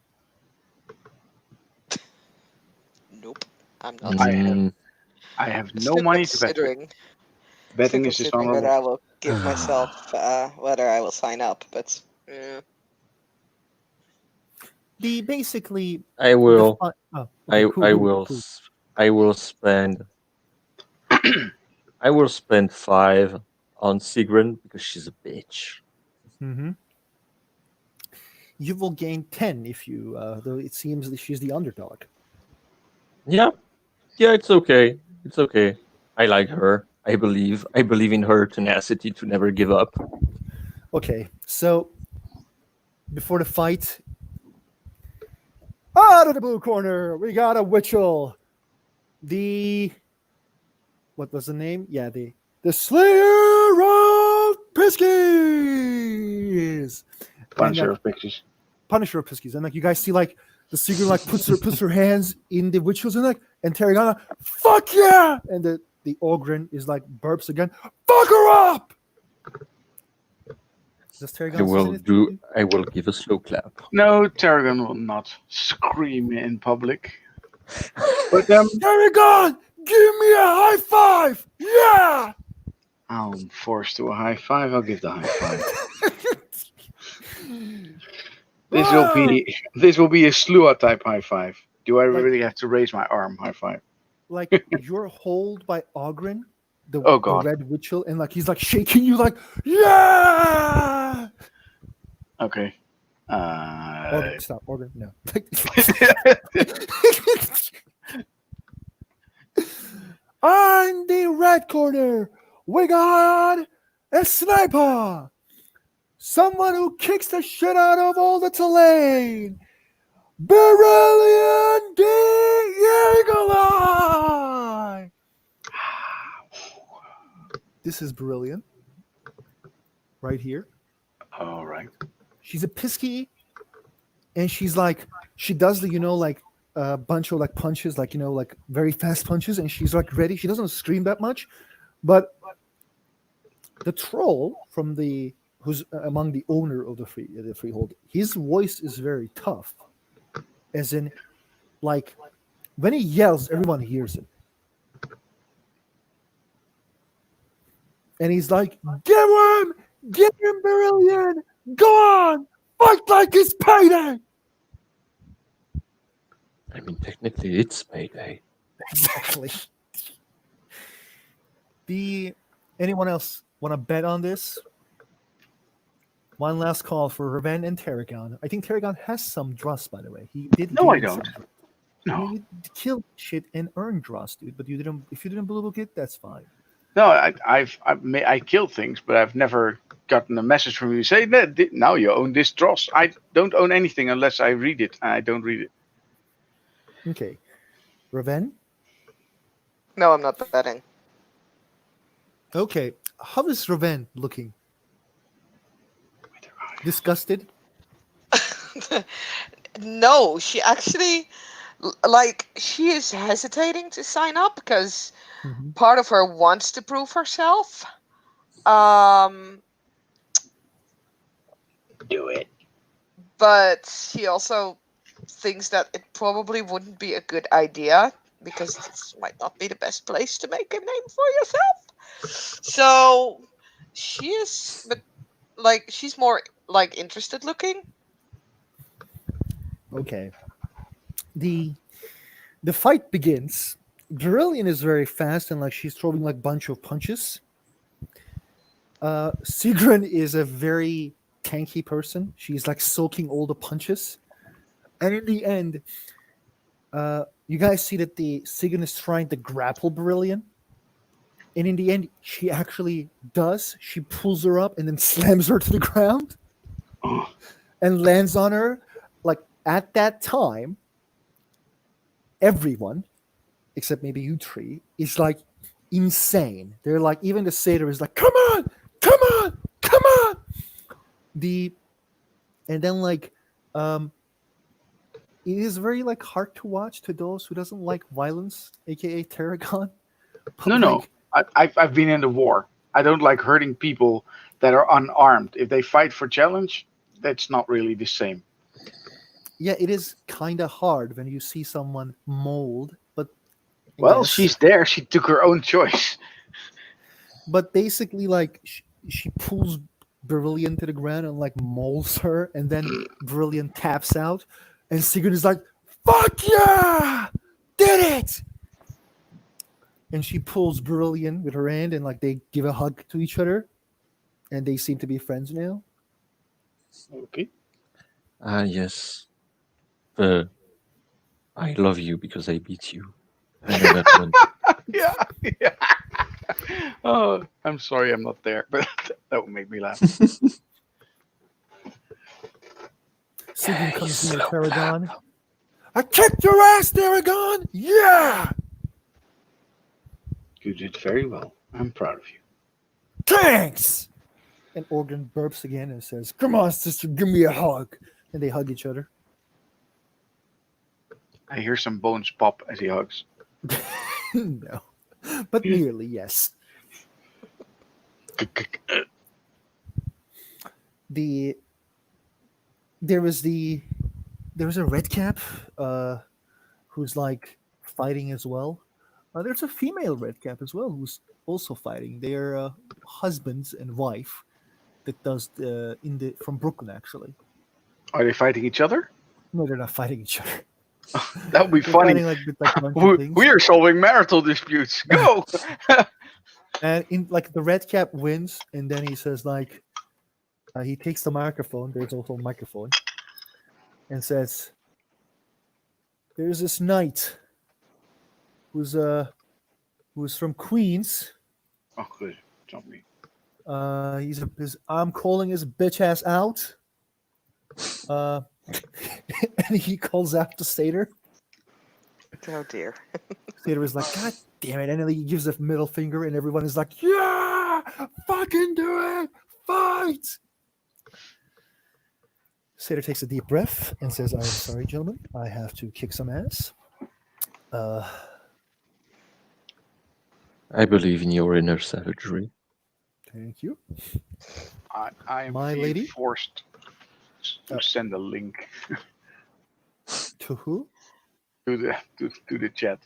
Speaker 4: Nope. I'm not.
Speaker 2: I have no
Speaker 4: Still
Speaker 2: money to bet.
Speaker 4: considering.
Speaker 2: Betting
Speaker 4: Still
Speaker 2: is
Speaker 4: considering whether
Speaker 2: dishonorable.
Speaker 4: I will give myself, whether I will sign up, but
Speaker 1: basically.
Speaker 3: I will.
Speaker 1: Oh, okay,
Speaker 3: I will.
Speaker 1: who?
Speaker 3: I will spend. I will spend 5 on Sigrun because she's a bitch.
Speaker 1: Mm-hmm. You will gain 10 if you. Though it seems that she's the underdog.
Speaker 3: Yeah, it's okay. It's okay. I like her. I believe in her tenacity to never give up.
Speaker 1: Okay, so before the fight, out of the blue corner, we got a Witchell. What was the name? Yeah, the Slayer of Piskies.
Speaker 2: Punisher of pixies.
Speaker 1: Punisher of Piskies. And like you guys see, like the Sigrun like puts her hands in the Witchell's and Tarragona, fuck yeah! And the Ogren is like burps again, fuck her up! Does Tarragona
Speaker 3: I will give a slow clap.
Speaker 2: No, Tarragon will not scream in public. But
Speaker 1: Tarragon, give me a high five! Yeah!
Speaker 2: I'm forced to a high five. I'll give the high five. This will be a Slua type high five. Do I really have to raise my arm high five?
Speaker 1: Like you're hold by Ogren, the red Witchell, and like he's like shaking you like, yeah!
Speaker 2: Okay.
Speaker 1: Ogren, stop, Ogren, no. On the red corner, we got a sniper. Someone who kicks the shit out of all the Tulane. Beryllian D. Eagle Eye. This is Brilliant, right here.
Speaker 2: All right.
Speaker 1: She's a pisky, and she's like, she does the, like a bunch of like punches, like, like very fast punches, and she's like ready. She doesn't scream that much, but the troll from the who's among the owner of the freehold, his voice is very tough, as in, like, when he yells, everyone hears it, and he's like, get him, Brilliant, go on, fight like it's payday.
Speaker 3: I mean, technically, it's payday.
Speaker 1: Exactly. Anyone else want to bet on this? One last call for Raven and Tarragon. I think Tarragon has some dross, by the way. He did.
Speaker 2: No, I
Speaker 1: gain
Speaker 2: don't.
Speaker 1: some.
Speaker 2: No.
Speaker 1: You killed shit and earned dross, dude. But you didn't. If you didn't blue book it, that's fine.
Speaker 2: No, I killed things, but I've never gotten a message from you say that now you own this dross. I don't own anything unless I read it, and I don't read it.
Speaker 1: Okay, Raven.
Speaker 4: No, I'm not betting.
Speaker 1: Okay, how is Raven looking? Disgusted.
Speaker 4: No, she actually, like, she is hesitating to sign up because
Speaker 1: Mhm.
Speaker 4: part of her wants to prove herself. Um,
Speaker 2: Do it.
Speaker 4: but she also thinks that it probably wouldn't be a good idea because this might not be the best place to make a name for yourself. So she is, but like, she's more like interested looking.
Speaker 1: Okay. The fight begins. Brilliant is very fast and like she's throwing like bunch of punches. Sigrun is a very tanky person. She's like soaking all the punches. And in the end, you guys see that the Sigrun is trying to grapple Brilliant. And in the end, she actually does. She pulls her up and then slams her to the ground
Speaker 2: Oh,
Speaker 1: and lands on her. Like at that time, everyone, except maybe you three, is like insane. They're like, even the satyr is like, come on, come on, come on. And then like, it is very like hard to watch to those who doesn't like violence, aka Tarragon. But,
Speaker 2: no, no. I've been in the war. I don't like hurting people that are unarmed. If they fight for challenge, that's not really the same.
Speaker 1: Yeah, it is kind of hard when you see someone mold, but
Speaker 2: Well,
Speaker 1: yes.
Speaker 2: she's there. She took her own choice.
Speaker 1: But basically, like she pulls Brilliant to the ground and like molds her, and then Brilliant taps out, and Sigurd is like, "Fuck yeah, did it!" And she pulls Brilliant with her hand, and like they give a hug to each other, and they seem to be friends now.
Speaker 2: Okay.
Speaker 3: Yes. I love you because I beat you. I know that one.
Speaker 2: Yeah. Yeah. Oh, I'm sorry I'm not there, but that would make me laugh.
Speaker 1: Sigurd
Speaker 3: you
Speaker 1: comes near
Speaker 3: slow
Speaker 1: Tarragon. I kicked your ass, Tarragon! Yeah!
Speaker 2: You did very well. I'm proud of you.
Speaker 1: Thanks! And Organ burps again and says, "Come on, sister, give me a hug." And they hug each other.
Speaker 2: I hear some bones pop as he hugs.
Speaker 1: No. But nearly, yes. There was a red cap who's like fighting as well. There's a female red cap as well who's also fighting. They're husbands and wife that does from Brooklyn actually.
Speaker 2: Are they fighting each other?
Speaker 1: No, they're not fighting each other.
Speaker 2: That would be
Speaker 1: They're
Speaker 2: funny.
Speaker 1: fighting like with like a bunch of things.
Speaker 2: We are solving marital disputes. Go!
Speaker 1: And in like the red cap wins, and then he says like he takes the microphone. There's also a microphone, and says, "There's this knight who's from Queens.
Speaker 2: Oh, good. Don't me.
Speaker 1: I'm calling his bitch ass out." And he calls out the satyr.
Speaker 4: Oh dear.
Speaker 1: Satyr is like, "God damn it!" And then he gives a middle finger, and everyone is like, "Yeah!" Fucking do it! Fight! Satyr takes a deep breath and says, "I am sorry, gentlemen. I have to kick some ass." Uh,
Speaker 3: I believe in your inner savagery.
Speaker 1: thank you.
Speaker 2: I am
Speaker 1: My
Speaker 2: being
Speaker 1: lady?
Speaker 2: forced to
Speaker 1: Uh,
Speaker 2: send a link
Speaker 1: To who?
Speaker 2: to the chat.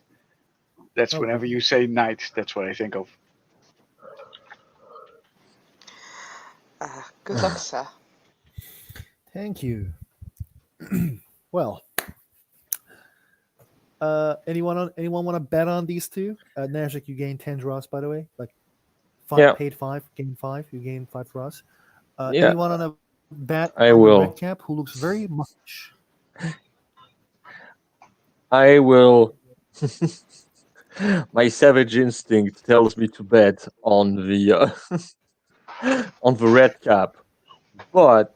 Speaker 2: That's
Speaker 1: Oh,
Speaker 2: whenever you say knight, that's what I think of.
Speaker 4: Good luck, sir.
Speaker 1: Thank you. Well, anyone want to bet on these two? Najik, you gain 10 draws, by the way. Like,
Speaker 3: Yeah.
Speaker 1: paid 5, gain 5. You gain 5 draws.
Speaker 3: Yeah,
Speaker 1: Anyone on a bet
Speaker 3: I
Speaker 1: on the
Speaker 3: will.
Speaker 1: red cap who looks very much?
Speaker 3: I will. My savage instinct tells me to bet on the on the red cap, but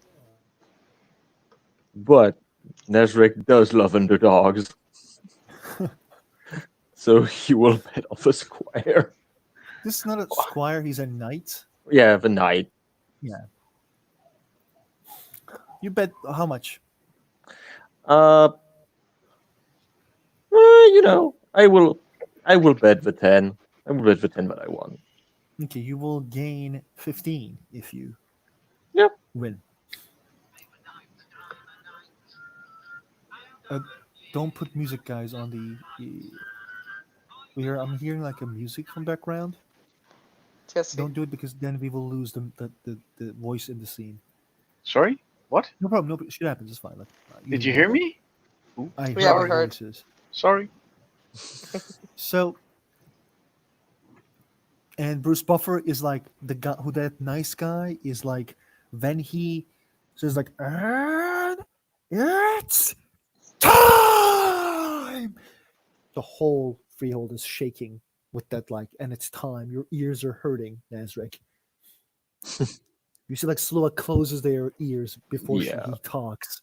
Speaker 3: Nezric does love underdogs, so he will bet on the squire.
Speaker 1: This is not a squire. He's a knight.
Speaker 3: Yeah, the knight.
Speaker 1: Yeah. You bet how much?
Speaker 3: Uh, I will bet the 10. I will bet the 10 that I won.
Speaker 1: Okay, you will gain 15 if you
Speaker 3: Yep.
Speaker 1: win. Don't put music, guys, on the. I'm hearing like a music from background.
Speaker 4: Jesse.
Speaker 1: Don't do it because then we will lose the voice in the scene.
Speaker 2: Sorry? What?
Speaker 1: No problem. No, shit happens. It's fine. Like,
Speaker 2: Did you hear me? Ooh,
Speaker 1: I
Speaker 4: Yeah, we
Speaker 1: heard
Speaker 4: heard.
Speaker 1: voices.
Speaker 2: sorry.
Speaker 1: So, and Bruce Buffer is like the guy who that nice guy is like when he says like, and it's time. The whole freehold is shaking with that like, and it's time. Your ears are hurting, Nazrek. You see, like Slua closes their ears before
Speaker 3: Yeah.
Speaker 1: he talks,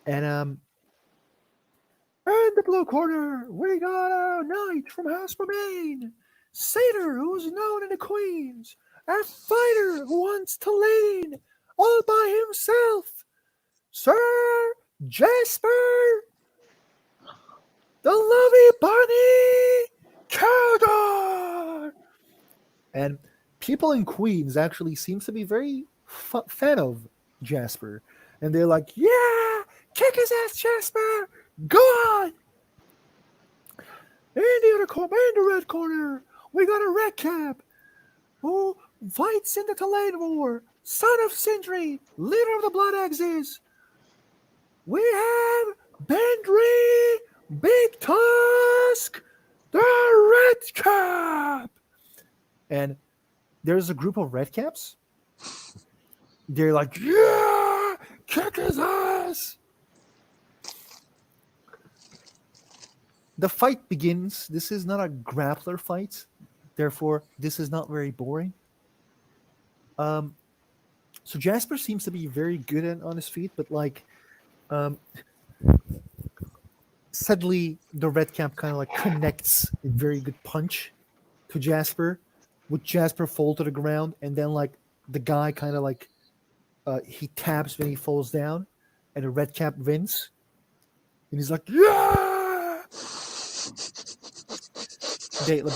Speaker 1: and in the blue corner, we got a knight from House Remain, Satyr, who's known in the Queens, a fighter who wants to lane all by himself, Sir Jasper, the lovely bunny, Caldor. And people in Queens actually seems to be very fan of Jasper, and they're like, "Yeah, kick his ass, Jasper! Go on!" In the red corner, we got a red cap who fights in the Tulane War, son of Sindri, leader of the Blood Axes. We have Bendry Big Tusk, the red cap. And there's a group of red caps. They're like, "Yeah, kick his ass!" The fight begins. This is not a grappler fight, therefore this is not very boring. So Jasper seems to be very good on his feet, but like, sadly, the red cap kind of like connects a very good punch to Jasper, with Jasper fall to the ground, and then like the guy kind of like he taps when he falls down, and the red cap wins, and he's like, "Yeah!"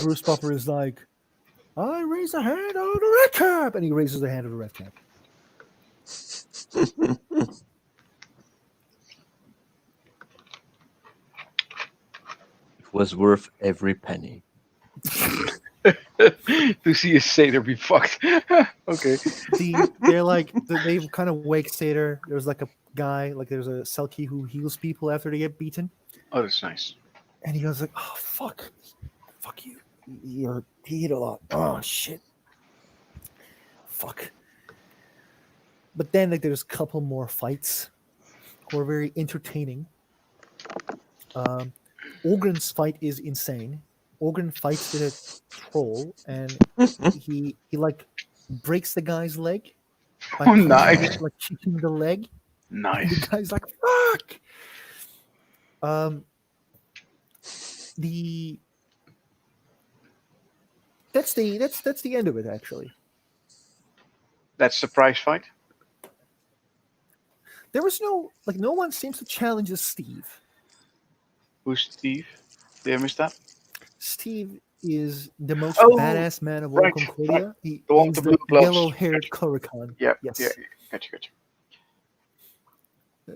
Speaker 1: Bruce Buffer is like, "I raise a hand on the red cap," and he raises the hand of the red cap.
Speaker 3: It was worth every penny.
Speaker 2: To see a satyr be fucked. Okay.
Speaker 1: They kind of wake Satyr. There's like a guy, like there's a Selkie who heals people after they get beaten,
Speaker 2: Oh, that's nice.
Speaker 1: and he goes like, "Oh fuck you, you're hit a lot. Oh shit, fuck." But then like there's a couple more fights who are very entertaining. Ogren's fight is insane. Ogren fights with a troll, and he like breaks the guy's leg by
Speaker 2: Oh,
Speaker 1: punching
Speaker 2: nice.
Speaker 1: it, like kicking the leg. And the
Speaker 2: Nice.
Speaker 1: guy's like, "Fuck!" The that's the end of it actually.
Speaker 2: That's the prize fight.
Speaker 1: There was no one seems to challenge Steve.
Speaker 2: Who's Steve? Did I miss that?
Speaker 1: Steve is the most
Speaker 2: Oh,
Speaker 1: badass man of all
Speaker 2: right, right.
Speaker 1: Concordia. He
Speaker 2: The one with
Speaker 1: is
Speaker 2: the
Speaker 1: the
Speaker 2: blue gloves.
Speaker 1: yellow-haired Korrikan.
Speaker 2: Yeah, yeah,
Speaker 1: Yes.
Speaker 2: yeah. Gotcha.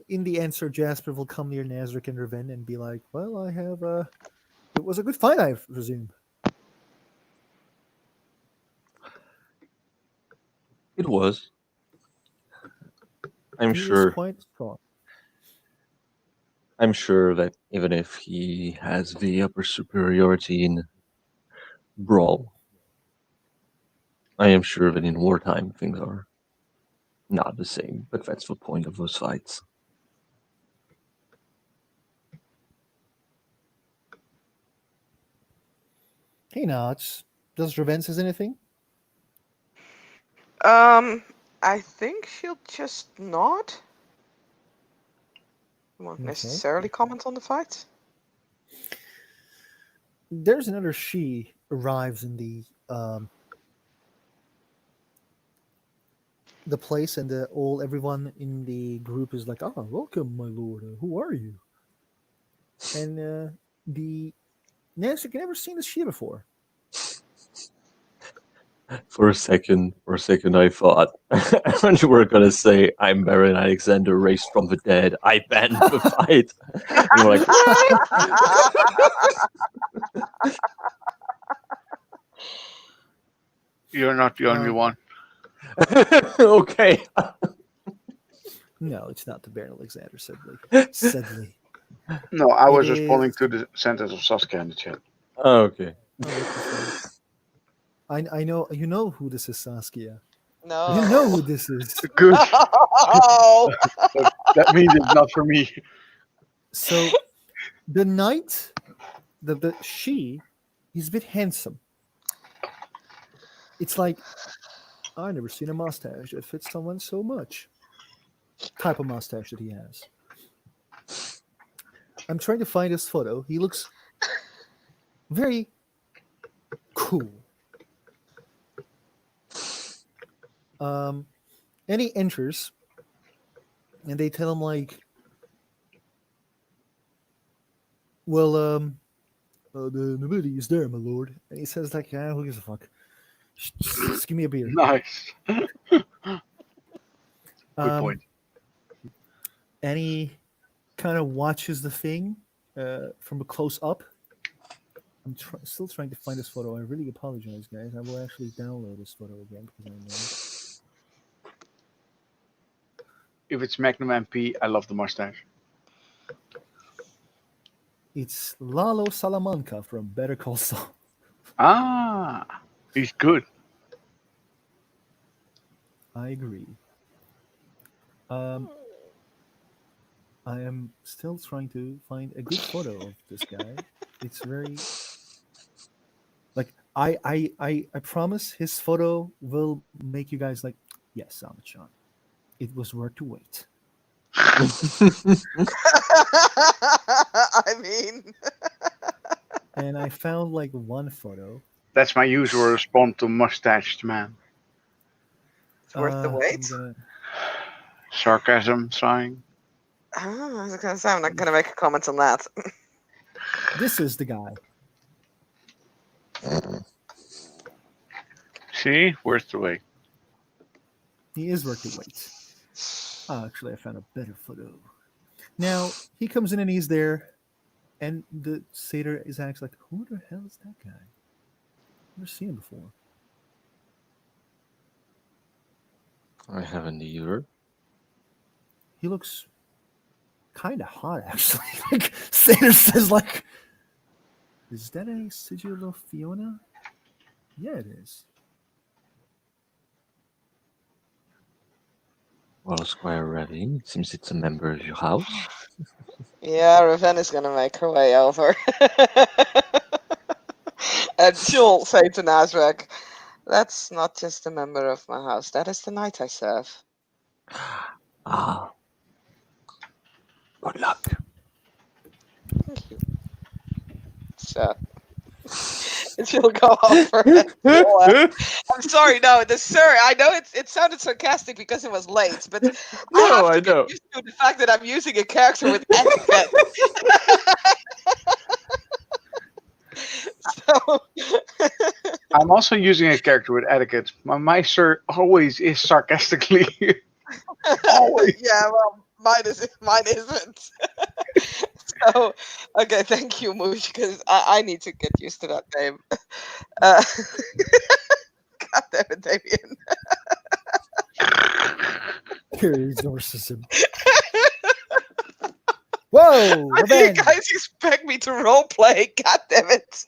Speaker 1: In the end, Sir Jasper will come near Nazarick and Raven and be like, "Well, I have it was a good fight, I presume."
Speaker 3: It was. I'm
Speaker 1: He is
Speaker 3: sure.
Speaker 1: quite strong.
Speaker 3: I'm sure that even if he has the upper superiority in brawl, I am sure that in wartime things are not the same. But that's the point of those fights.
Speaker 1: He nods. Does Raven says anything?
Speaker 4: I think she'll just nod. Won't
Speaker 1: Okay.
Speaker 4: necessarily comment on the fight.
Speaker 1: There's another she arrives in the place, and everyone in the group is like, "Ah, welcome, my lord. Who are you?" And the Nazarick never seen this she before.
Speaker 3: For a second, I thought when you were gonna say, "I'm Baron Alexander, raised from the dead. I banned the fight." And you're like,
Speaker 2: You're not the only one.
Speaker 3: "Okay."
Speaker 1: No, it's not the Baron Alexander Sedley.
Speaker 2: No, I
Speaker 1: It
Speaker 2: was
Speaker 1: is.
Speaker 2: responding to the sentence of Saskia in the chat.
Speaker 3: Oh, okay.
Speaker 1: Oh, what the fuck? I know you know who this is, Saskia.
Speaker 4: No.
Speaker 1: You know who this is.
Speaker 2: Good.
Speaker 4: No.
Speaker 2: That means it's not for me.
Speaker 1: So the knight, the she, he's a bit handsome. It's like I never seen a mustache that fits someone so much. Type of mustache that he has. I'm trying to find his photo. He looks very cool. And he enters, and they tell him like, "Well, the nobility is there, my lord." And he says like, "Ah, who gives a fuck? Just give me a beer."
Speaker 2: Nice. Good point.
Speaker 1: And he kind of watches the thing from a close up. I'm still trying to find this photo. I really apologize, guys. I will actually download this photo again because I know.
Speaker 2: If it's Magnum MP, I love the mustache.
Speaker 1: It's Lalo Salamanca from Better Call Saul.
Speaker 2: Ah, he's good.
Speaker 1: I agree. I am still trying to find a good photo of this guy. It's very like I promise his photo will make you guys like, yes, Amachan. It was worth to wait.
Speaker 4: I mean,
Speaker 1: And I found like one photo.
Speaker 2: That's my usual response to mustached man.
Speaker 4: it's worth the wait.
Speaker 2: Sarcasm, sighing.
Speaker 4: I was gonna say I'm not gonna make a comment on that.
Speaker 1: This is the guy.
Speaker 2: See, worth the wait.
Speaker 1: He is worth the wait. Oh, actually, I found a better photo. Now he comes in and he's there, and the satyr is actually like, "Who the hell is that guy? Never seen him before."
Speaker 3: I haven't either.
Speaker 1: He looks kind of hot, actually. Like satyr says, like, "Is that a sigil of Fiona?" Yeah, it is.
Speaker 3: Well, Squire Ready, it seems it's a member of your house.
Speaker 4: Yeah, Ravenna's gonna make her way over. And she'll say to Nazarek, "That's not just a member of my house, that is the knight I serve."
Speaker 3: Ah. Good luck.
Speaker 4: Thank you. So, She'll go over and I'm sorry, no, the sir. I know it sounded sarcastic because it was late, but I
Speaker 3: No,
Speaker 4: have
Speaker 3: I
Speaker 4: to get
Speaker 3: know.
Speaker 4: used to the fact that I'm using a character with etiquette. So
Speaker 2: I'm also using a character with etiquette. My sir always is sarcastically. Always.
Speaker 4: yeah, well, mine isn't. So okay, thank you, Moosh, because I need to get used to that name. Uh, God damn it, Damien.
Speaker 1: Pure narcissism. Whoa,
Speaker 4: How do you
Speaker 1: Raven!
Speaker 4: guys expect me to role play? God damn it.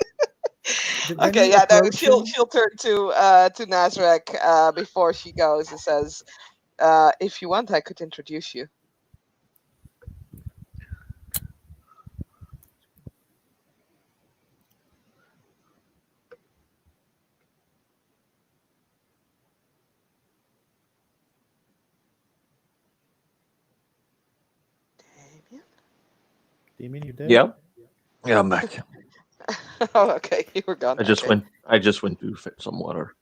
Speaker 4: Okay,
Speaker 1: Venny
Speaker 4: yeah, no, she'll
Speaker 1: approaching.
Speaker 4: she'll turn to Nazarek before she goes and says, if you want, I could introduce you. Damien?
Speaker 1: Damien, you there?
Speaker 3: Yeah. Yeah, I'm back.
Speaker 4: Oh, okay, you were gone.
Speaker 3: I just
Speaker 4: Okay.
Speaker 3: went. I just went to fetch some water.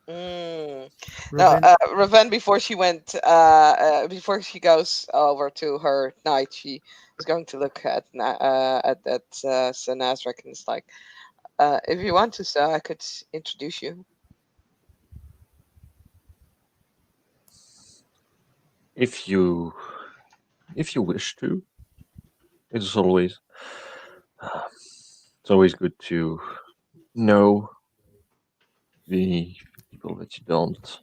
Speaker 4: Mm. No,
Speaker 1: Raven,
Speaker 4: Raven, before she goes over to her knight, she is going to look at Sir Nazarek and it's like, if you want to, sir, I could introduce you.
Speaker 3: If you, if you wish to, it's always, it's always good to know the people that you don't.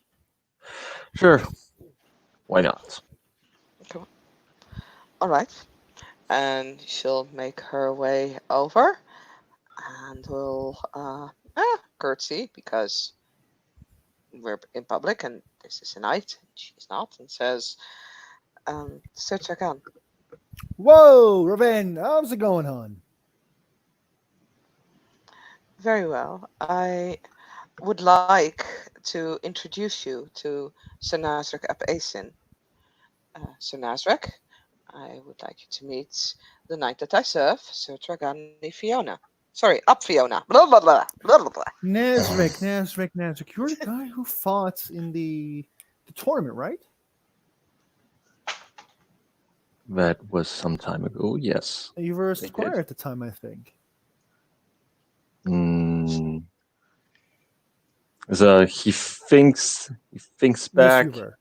Speaker 3: Sure, why not?
Speaker 4: Come on. All right, and she'll make her way over, and will curtsy because we're in public and this is a knight. And she's not, and says, Sir Chagan,
Speaker 1: whoa, Raven, how's it going, hon?
Speaker 4: very well. I would like to introduce you to Sir Nazrek Ap Asin. Sir Nazrek, I would like you to meet the knight that I serve, Sir Tragani Fiona. Sorry, Up Fiona. Blah, blah, blah, blah, blah, blah.
Speaker 1: Nazarek. You're the guy who fought in the tournament, right?
Speaker 3: That was some time ago. Yes.
Speaker 1: You were a
Speaker 3: They
Speaker 1: squire
Speaker 3: did.
Speaker 1: at the time, I think.
Speaker 3: Mm. So he thinks. He thinks
Speaker 1: Yes,
Speaker 3: back.
Speaker 1: you were.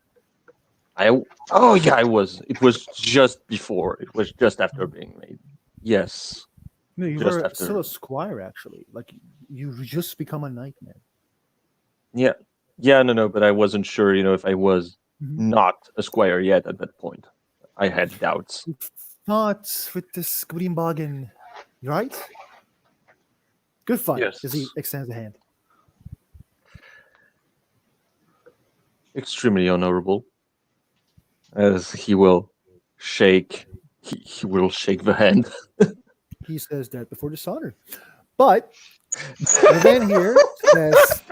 Speaker 3: Oh yeah, I was. It was just before. It was just after being made. Yes.
Speaker 1: No, you
Speaker 3: Just
Speaker 1: were
Speaker 3: after.
Speaker 1: still a squire, actually. Like, you just become a knight, man.
Speaker 3: Yeah. Yeah. No. But I wasn't sure. If I was
Speaker 1: Mhm.
Speaker 3: not a squire yet at that point. I had doubts.
Speaker 1: You fought with this Greenbagen, right? Good fight, as he
Speaker 3: Yes.
Speaker 1: extends a hand.
Speaker 3: Extremely honorable. As he will shake. He will shake the hand.
Speaker 1: He says that before dishonor. But Raven here says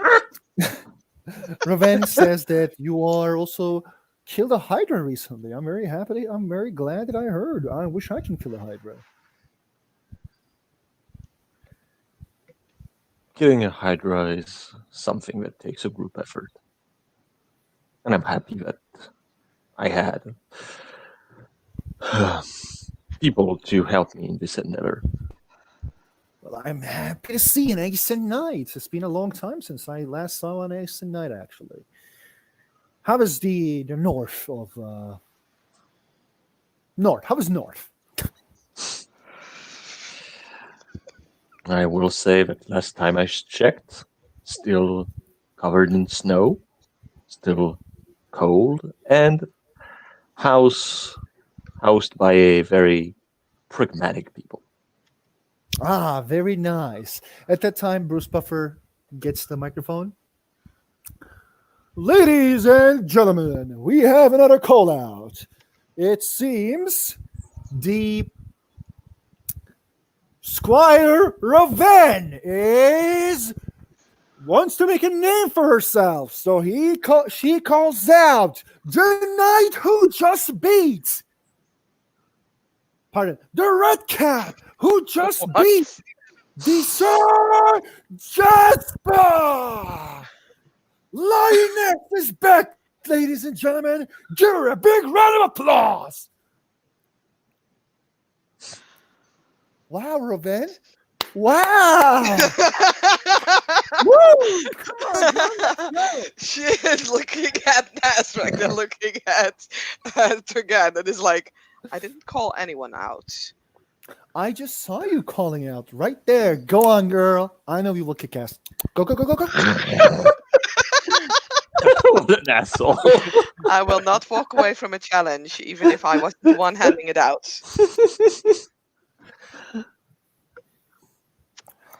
Speaker 1: Raven says that you are also killed a Hydra recently. I'm very happy. I'm very glad that I heard. I wish I can kill a Hydra.
Speaker 3: Killing a Hydra is something that takes a group effort. And I'm happy that I had people to help me in this endeavor.
Speaker 1: Well, I'm happy to see an Ace and Knight. It's been a long time since I last saw an Ace and Knight, actually. How is the north of North? How is North?
Speaker 3: I will say that last time I checked, still covered in snow, still cold, and housed by a very pragmatic people.
Speaker 1: Ah, very nice. At that time, Bruce Buffer gets the microphone. Ladies and gentlemen, we have another call out. It seems the Squire Raven wants to make a name for herself, so she calls out the knight who just beat. Pardon, the red cap who just beat the Sir Jasper! Lioness is back, ladies and gentlemen. Give her a big round of applause. Wow, Raven. Wow. Woo! Come on, girl, let's go.
Speaker 4: She is looking at Nasrak and looking at Turgan and is like, I didn't call anyone out.
Speaker 1: I just saw you calling out right there. Go on, girl. I know you will kick ass. Go, go, go, go, go.
Speaker 3: What an asshole.
Speaker 4: I will not walk away from a challenge, even if I was the one handing it out.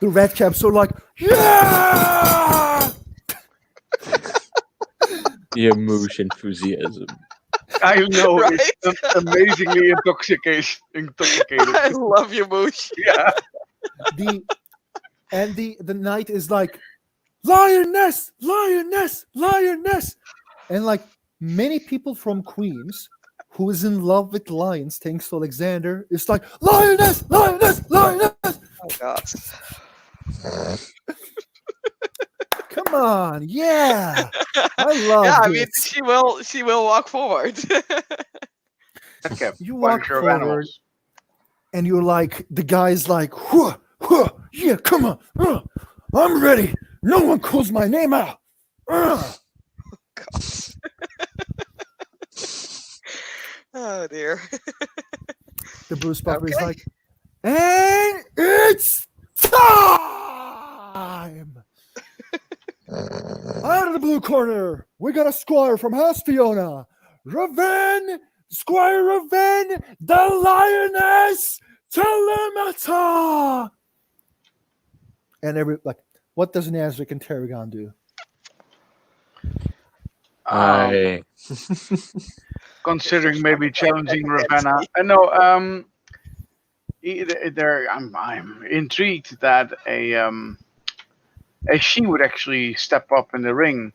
Speaker 1: The red caps are like, yeah!
Speaker 3: The emotion enthusiasm.
Speaker 2: I know
Speaker 4: Right?
Speaker 2: it's amazingly intoxicated.
Speaker 4: I love you, Moosh.
Speaker 2: Yeah.
Speaker 1: The knight is like, lioness, lioness, lioness. And like many people from Queens who is in love with lions, thanks to Alexander, is like, lioness, lioness, lioness.
Speaker 4: Oh god.
Speaker 1: Come on, yeah. I love
Speaker 4: Yeah, I
Speaker 1: this.
Speaker 4: mean she will walk forward.
Speaker 2: Okay.
Speaker 1: You walk
Speaker 2: Punisher of
Speaker 1: forward,
Speaker 2: animals.
Speaker 1: and you're like, the guy's like, "Huh, huh, yeah, come on, I'm ready. No one calls my name out.
Speaker 4: God. Oh dear.
Speaker 1: The Bruce Buffer is
Speaker 4: Okay.
Speaker 1: like, and it's time. Out of the blue corner, we got a squire from House Fiona. Raven, Squire Raven, the lioness, Telemata. And what does Nazarick and Tarragon do?
Speaker 3: I
Speaker 2: Considering maybe challenging Ravenna. No, I'm intrigued that a she would actually step up in the ring,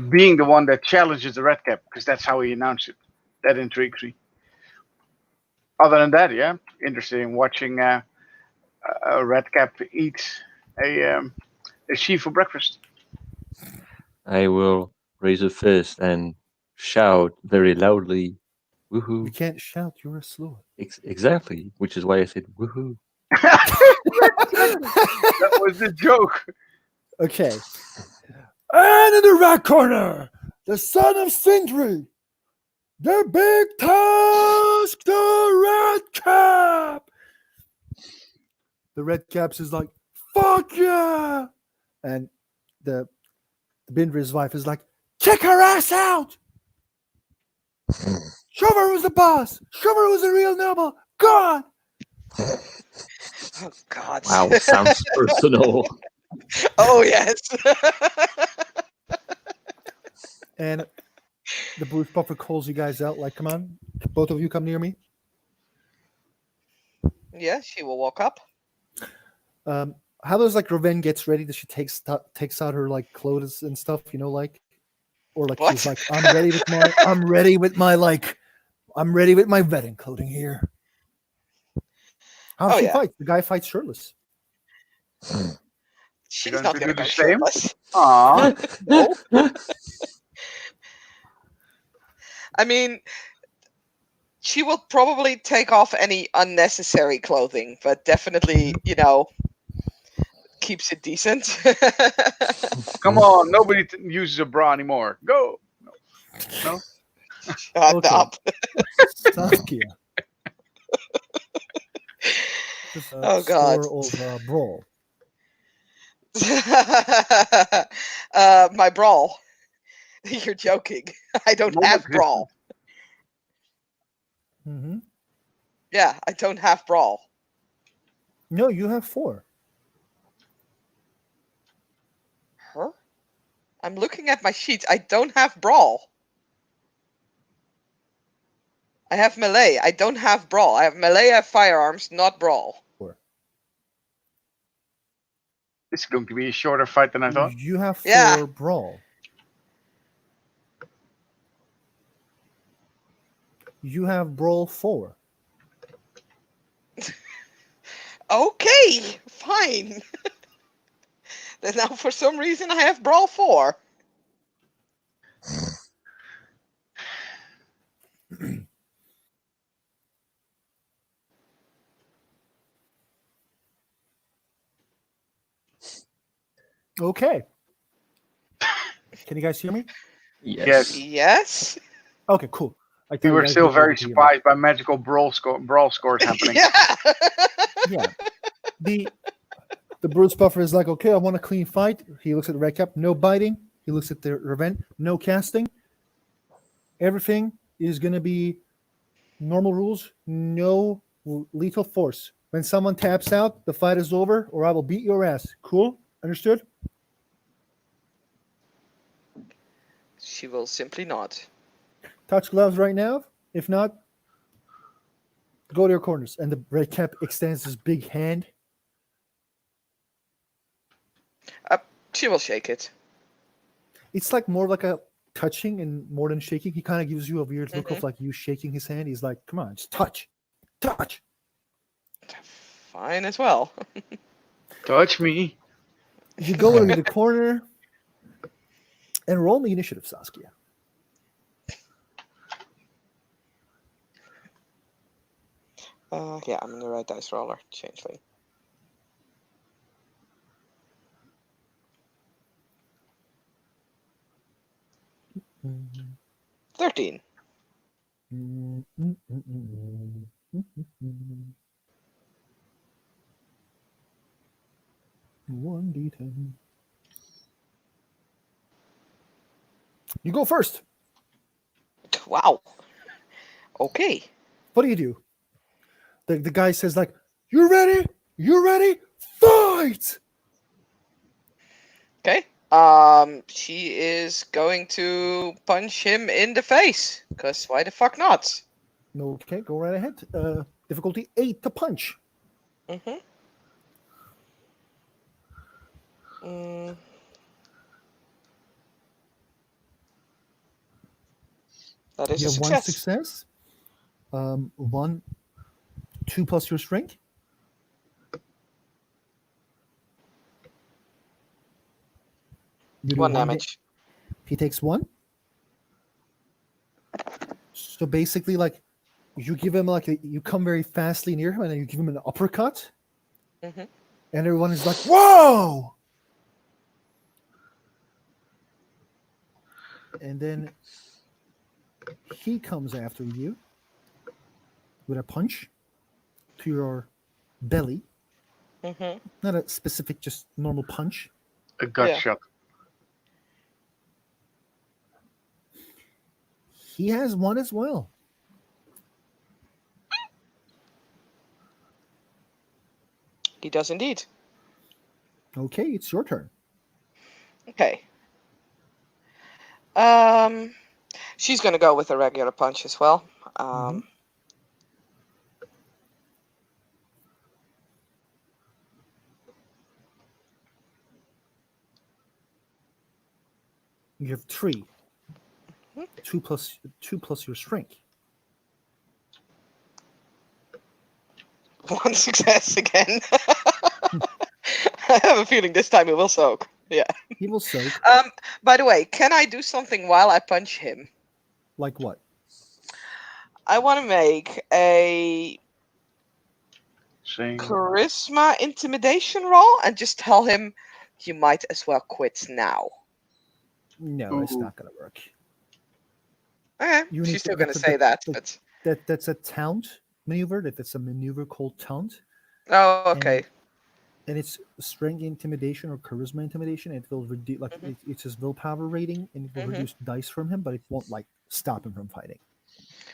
Speaker 2: being the one that challenges the red cap, because that's how he announced it. That intrigues me. Other than that, yeah, interesting watching a red cap eat a sheep for breakfast.
Speaker 3: I will raise a fist and shout very loudly,
Speaker 1: You
Speaker 3: "Woohoo!"
Speaker 1: can't shout, you're a slow.
Speaker 3: Exactly, which is why I said "Woohoo!"
Speaker 2: That was the joke.
Speaker 1: Okay. And in the red corner, the son of Sindri, the big tusk, the red cap. The red caps is like, fuck yeah. And the Bindri's wife is like, kick her ass out. Show her who's the boss. Show her who's the real noble. Go on.
Speaker 4: Oh god.
Speaker 3: Wow, sounds personal.
Speaker 4: Oh yes.
Speaker 1: And the Bruce Buffer calls you guys out like, come on, both of you come near me.
Speaker 4: Yeah, she will walk up.
Speaker 1: How does like Raven gets ready? Does she takes out her like clothes and stuff? Like, or like
Speaker 4: What?
Speaker 1: she's like, I'm ready with my wedding clothing here. How does she fight? The guy fights shirtless.
Speaker 4: She's
Speaker 2: You're
Speaker 4: not
Speaker 2: going to
Speaker 4: gonna
Speaker 2: do
Speaker 4: go
Speaker 2: the same?
Speaker 4: shirtless.
Speaker 2: Aww.
Speaker 4: No. I mean, she will probably take off any unnecessary clothing, but definitely, keeps it decent.
Speaker 2: Come on, nobody uses a bra anymore. Go. No.
Speaker 4: Shut
Speaker 1: Okay.
Speaker 4: up.
Speaker 1: Saskia.
Speaker 4: Oh, God.
Speaker 1: Store of brawl.
Speaker 4: My brawl. You're joking. I don't have brawl.
Speaker 1: Mm-hmm.
Speaker 4: Yeah, I don't have brawl.
Speaker 1: No, you have 4.
Speaker 4: Huh? I'm looking at my sheets. I don't have brawl. I have melee. I don't have brawl. I have melee, I have firearms, not brawl.
Speaker 2: This is going to be a shorter fight than I thought.
Speaker 1: You have 4
Speaker 4: Yeah.
Speaker 1: brawl. You have brawl 4.
Speaker 4: Okay, fine. Then now for some reason I have Brawl 4.
Speaker 1: Okay. Can you guys hear me?
Speaker 3: Yes.
Speaker 4: Yes.
Speaker 1: Okay, cool. I
Speaker 2: We
Speaker 1: thought you
Speaker 2: were
Speaker 1: guys
Speaker 2: still
Speaker 1: would be able
Speaker 2: very
Speaker 1: to hear me.
Speaker 2: surprised by magical brawl scores happening.
Speaker 4: Yeah.
Speaker 1: Yeah. The Bruce Buffer is like, okay, I want a clean fight. He looks at the red cap, no biting. He looks at the event, no casting. Everything is going to be normal rules, no lethal force. When someone taps out, the fight is over, or I will beat your ass. Cool? Understood?
Speaker 4: She will simply not.
Speaker 1: Touch gloves right now. If not, go to your corners. And the red cap extends his big hand.
Speaker 4: She will shake it.
Speaker 1: It's like more like a touching and more than shaking. He kind of gives you a weird look of like you shaking his hand. He's like, come on, just touch. Touch.
Speaker 4: Fine as well.
Speaker 2: Touch me.
Speaker 1: You go into the corner and roll the initiative, Saskia.
Speaker 4: Yeah, I'm in the right dice roller. Changeling.
Speaker 1: Mm-hmm.
Speaker 4: 13.
Speaker 1: One d10. You go first.
Speaker 4: Wow. Okay.
Speaker 1: What do? The guy says like, "You ready? You ready? Fight!"
Speaker 4: Okay. She is going to punch him in the face. Because why the fuck not?
Speaker 1: Okay, go right ahead. Difficulty 8 to punch.
Speaker 4: Mm-hmm. That is
Speaker 1: You
Speaker 4: a
Speaker 1: have one
Speaker 4: success.
Speaker 1: success. 2 plus your strength. You do
Speaker 4: 1 damage.
Speaker 1: He takes 1. So basically, like, you give him you come very fastly near him, and then you give him an uppercut,
Speaker 4: Mm-hmm.
Speaker 1: and everyone is like, "Whoa!" And then he comes after you with a punch to your belly.
Speaker 4: Mm-hmm.
Speaker 1: Not a specific, just normal punch.
Speaker 2: A gut
Speaker 4: Yeah.
Speaker 2: shot.
Speaker 1: He has 1 as well.
Speaker 4: He does indeed.
Speaker 1: Okay, it's your turn.
Speaker 4: Okay. She's gonna go with a regular punch as well.
Speaker 1: You have 3.
Speaker 4: Mhm.
Speaker 1: 2 plus your strength.
Speaker 4: 1 success again. I have a feeling this time it will soak. Yeah.
Speaker 1: He will soak.
Speaker 4: By the way, can I do something while I punch him?
Speaker 1: Like what?
Speaker 4: I want to make a
Speaker 2: Same.
Speaker 4: charisma intimidation roll and just tell him you might as well quit now.
Speaker 1: No, it's
Speaker 2: Ooh.
Speaker 1: not going to work.
Speaker 4: Okay.
Speaker 1: You need
Speaker 4: She's
Speaker 1: to-
Speaker 4: still going to
Speaker 1: that's-
Speaker 4: say that,
Speaker 1: that-
Speaker 4: but
Speaker 1: That's a taunt maneuver. That's a maneuver called taunt.
Speaker 4: oh, okay.
Speaker 1: And it's strength intimidation or charisma intimidation. It will reduce, like, it's his willpower rating, and it will reduce dice from him, but it won't like stop him from fighting.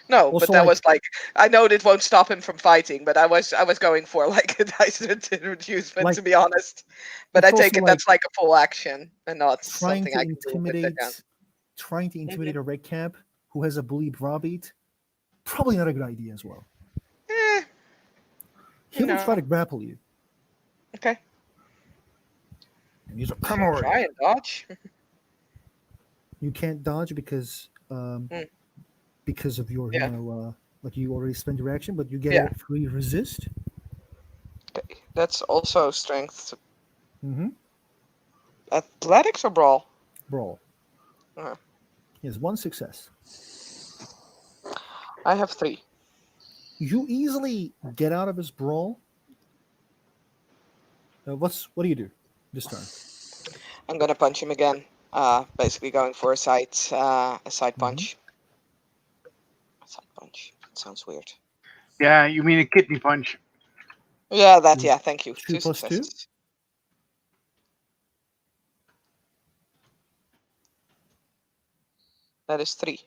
Speaker 4: No,
Speaker 1: Also,
Speaker 4: but that
Speaker 1: like-
Speaker 4: was like I know it won't stop him from fighting, but I was going for like a dice reducement
Speaker 1: Like,
Speaker 4: to be honest. But
Speaker 1: it's
Speaker 4: I take
Speaker 1: also
Speaker 4: it that's like a full action and not
Speaker 1: trying
Speaker 4: something
Speaker 1: to
Speaker 4: I can do with the gun.
Speaker 1: trying to intimidate a red cap who has a bleed raw beat. Probably not a good idea as well. He will try to grapple you.
Speaker 4: Okay.
Speaker 1: And he's like, "Come over
Speaker 4: Try
Speaker 1: here."
Speaker 4: and dodge.
Speaker 1: You can't dodge because of your
Speaker 4: Yeah.
Speaker 1: like you already spent your action, but you get
Speaker 4: Yeah.
Speaker 1: a free resist.
Speaker 4: Okay, that's also strength.
Speaker 1: Mm-hmm.
Speaker 4: Athletics or brawl?
Speaker 1: Brawl.
Speaker 4: Uh,
Speaker 1: He has 1 success.
Speaker 4: I have 3.
Speaker 1: You easily get out of his brawl. What do you do this turn?
Speaker 4: I'm gonna punch him again. Basically going for a side
Speaker 1: Mm-hmm.
Speaker 4: punch. A side punch. It sounds weird.
Speaker 2: Yeah, you mean a kidney punch?
Speaker 4: Yeah, that. Yeah, thank you.
Speaker 1: 2
Speaker 4: 2
Speaker 1: plus 2.
Speaker 4: successes. That is 3.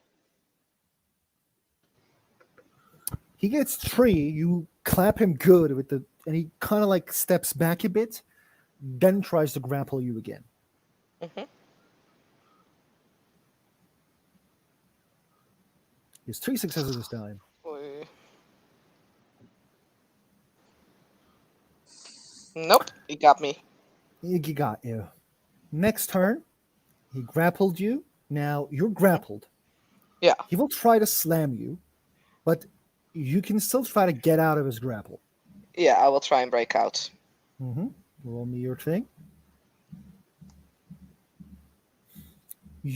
Speaker 1: He gets 3. You clap him good with the, and he kind of like steps back a bit, then tries to grapple you again.
Speaker 4: Mm-hmm.
Speaker 1: He has 3 successes this time.
Speaker 4: Nope, he got me.
Speaker 1: He got you. Next turn, he grappled you. Now you're grappled.
Speaker 4: Yeah.
Speaker 1: He will try to slam you, but you can still try to get out of his grapple.
Speaker 4: Yeah, I will try and break out.
Speaker 1: Mm-hmm. Roll me your thing.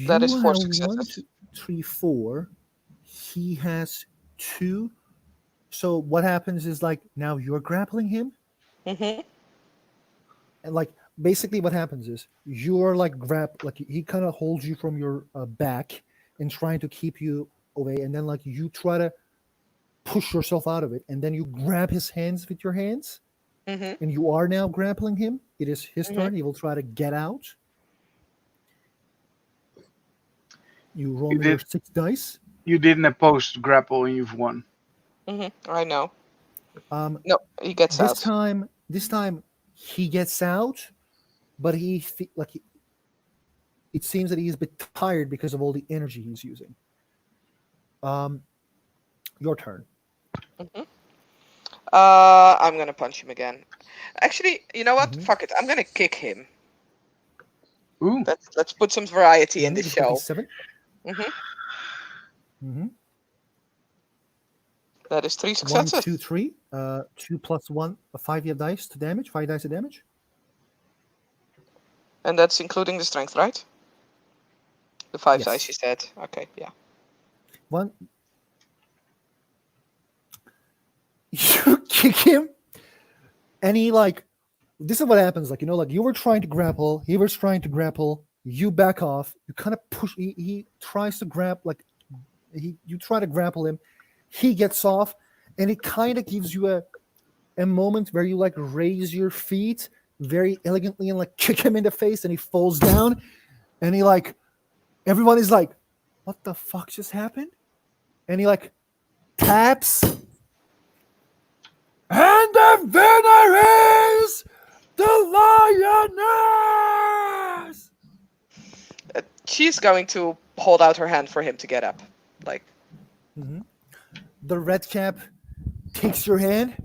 Speaker 4: That is
Speaker 1: You
Speaker 4: 4
Speaker 1: have 1,
Speaker 4: successes.
Speaker 1: 2, 3, 4. He has 2. So what happens is like now you're grappling him,
Speaker 4: Mm-hmm.
Speaker 1: and like basically what happens is you're like he kind of holds you from your back and trying to keep you away, and then like you try to push yourself out of it, and then you grab his hands with your hands,
Speaker 4: Mm-hmm.
Speaker 1: and you are now grappling him. It is his
Speaker 4: Mhm.
Speaker 1: turn. He will try to get out. You roll
Speaker 2: You
Speaker 1: me your
Speaker 2: did.
Speaker 1: 6 dice.
Speaker 2: You didn't oppose grapple and you've won.
Speaker 4: Mm-hmm. I know.
Speaker 1: Um,
Speaker 4: No, he gets
Speaker 1: this
Speaker 4: out.
Speaker 1: time he gets out, but it seems that he's a bit tired because of all the energy he's using. Your turn.
Speaker 4: Mm-hmm. I'm gonna punch him again. Actually, you know what?
Speaker 1: Mhm.
Speaker 4: Fuck it. I'm gonna kick him.
Speaker 2: Ooh.
Speaker 4: Let's put some variety in this
Speaker 1: Difficulty
Speaker 4: show.
Speaker 1: 7.
Speaker 4: Mm-hmm.
Speaker 1: Mm-hmm.
Speaker 4: That is 3
Speaker 1: 1,
Speaker 4: successes.
Speaker 1: 2, 3. 2 plus 1, 5 dice to damage. 5 dice of damage.
Speaker 4: And that's including the strength, right? The 5
Speaker 1: Yes.
Speaker 4: dice you said. Okay, yeah.
Speaker 1: 1. You kick him, and he like. This is what happens. Like like you were trying to grapple. He was trying to grapple. You back off. You kind of push. He tries to grab. Like you try to grapple him. He gets off, and it kind of gives you a moment where you like raise your feet very elegantly and like kick him in the face, and he falls down, and he like everyone is like, what the fuck just happened? And he like taps, and the winner is the lioness.
Speaker 4: She's going to hold out her hand for him to get up. Like,
Speaker 1: The red cap takes your hand.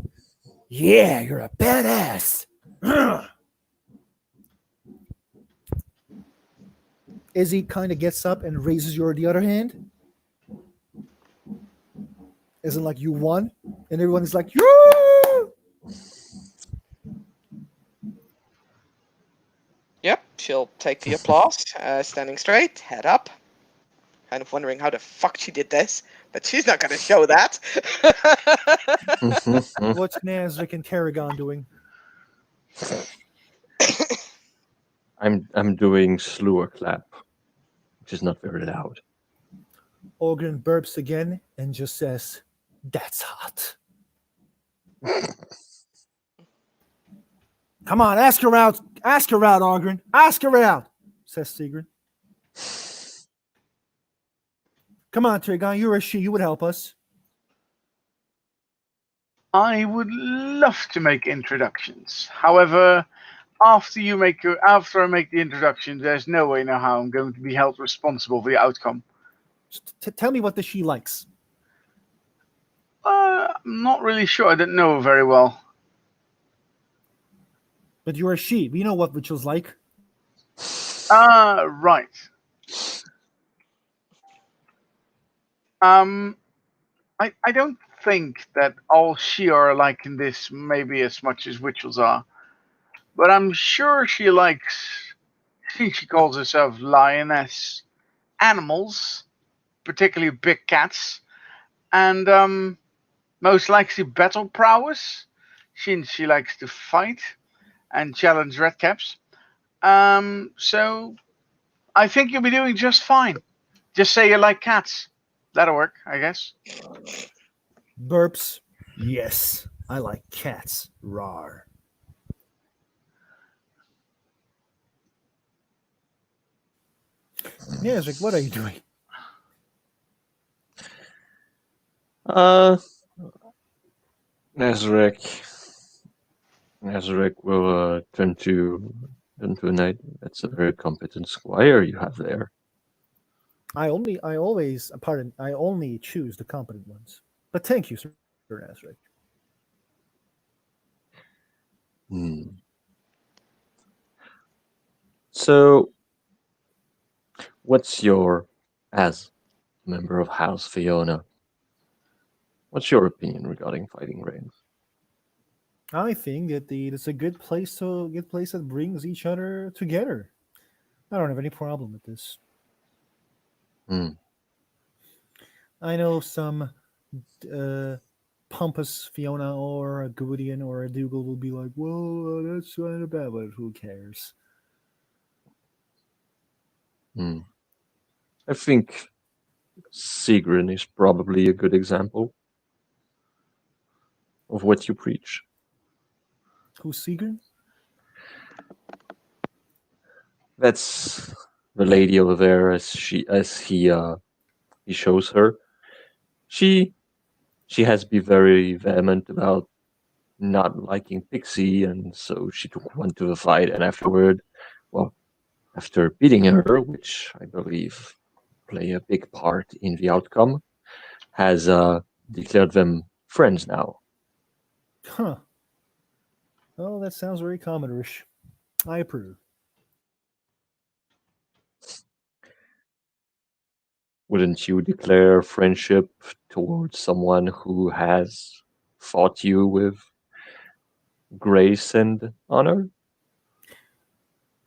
Speaker 1: Yeah, you're a badass. Izzy kind of gets up and raises the other hand. Isn't like you won, and everyone's like, you.
Speaker 4: yep, she'll take the applause, standing straight, head up. Kind of wondering how the fuck she did this, but she's not gonna show that.
Speaker 1: What's Nazrick and Tarragon doing?
Speaker 3: I'm doing slewer clap, which is not very loud.
Speaker 1: Ogren burps again and just says, "That's hot." Come on, ask her out. Ask her out, Ogren. Ask her out, says Sigrid. Come on, Tarragon, you're a she. You would help us.
Speaker 2: I would love to make introductions. However, after I make the introduction, there's no way now how I'm going to be held responsible for the outcome.
Speaker 1: Just tell me what the she likes.
Speaker 2: I'm not really sure. I don't know her very well.
Speaker 1: But you're a she. We know what Rachel's like.
Speaker 2: Right. I I don't think that all she are like in this maybe as much as witches are, but I'm sure she likes. She calls herself lioness animals, particularly big cats, and most likely battle prowess, since she likes to fight and challenge redcaps. So I think you'll be doing just fine. Just say you like cats. That'll work, I guess.
Speaker 1: Burps. Yes, I like cats. Rar. Yes, Rick, what are you doing?
Speaker 3: Uh, Nazarek. Nazarek will turn to a knight. That's a very competent squire you have there.
Speaker 1: I always, pardon, I only choose the competent ones. But thank you, Sir Azric.
Speaker 3: Hmm. So, what's your, as a member of House Fiona, what's your opinion regarding fighting range?
Speaker 1: I think that it's a good place that brings each other together. I don't have any problem with this.
Speaker 3: Hmm.
Speaker 1: I know some uh, pompous Fiona or a Gwydion or a Dougal will be like, "Whoa, that's kind of bad," but who cares?
Speaker 3: Hmm. I think Sigrun is probably a good example of what you preach.
Speaker 1: Who's Sigurd?
Speaker 3: That's the lady over there, as he shows her. She she has been very vehement about not liking Pixie, and so she took one to the fight, and afterward, well, after beating her, which I believe play a big part in the outcome, has declared them friends now.
Speaker 1: Huh. Oh, that sounds very Commodorish. I approve.
Speaker 3: Wouldn't you declare friendship towards someone who has fought you with grace and honor?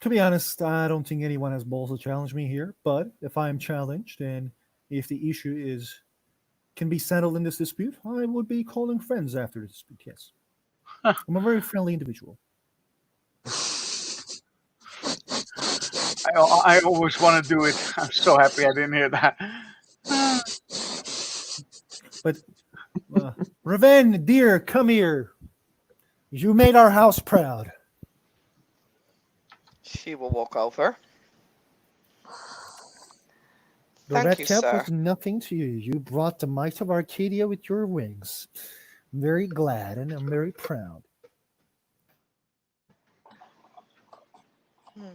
Speaker 1: To be honest, I don't think anyone has balls to challenge me here. But if I am challenged and if the issue is can be settled in this dispute, I would be calling friends after the dispute. Yes, I'm a very friendly individual.
Speaker 2: I always want to do it. I'm so happy I didn't hear that.
Speaker 1: But Raven, dear, come here. You made our house proud.
Speaker 4: She will walk over.
Speaker 1: The
Speaker 4: Thank
Speaker 1: red
Speaker 4: you,
Speaker 1: cap
Speaker 4: sir.
Speaker 1: was nothing to you. You brought the might of Arcadia with your wings. I'm very glad and I'm very proud.
Speaker 4: Hmm.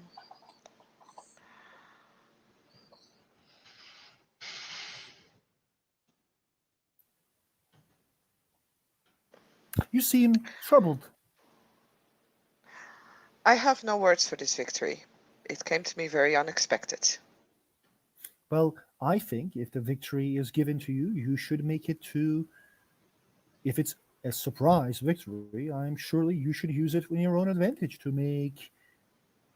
Speaker 1: You seem troubled.
Speaker 4: I have no words for this victory. It came to me very unexpected.
Speaker 1: Well, I think if the victory is given to you, you should make it to. If it's a surprise victory, I'm surely you should use it in your own advantage to make.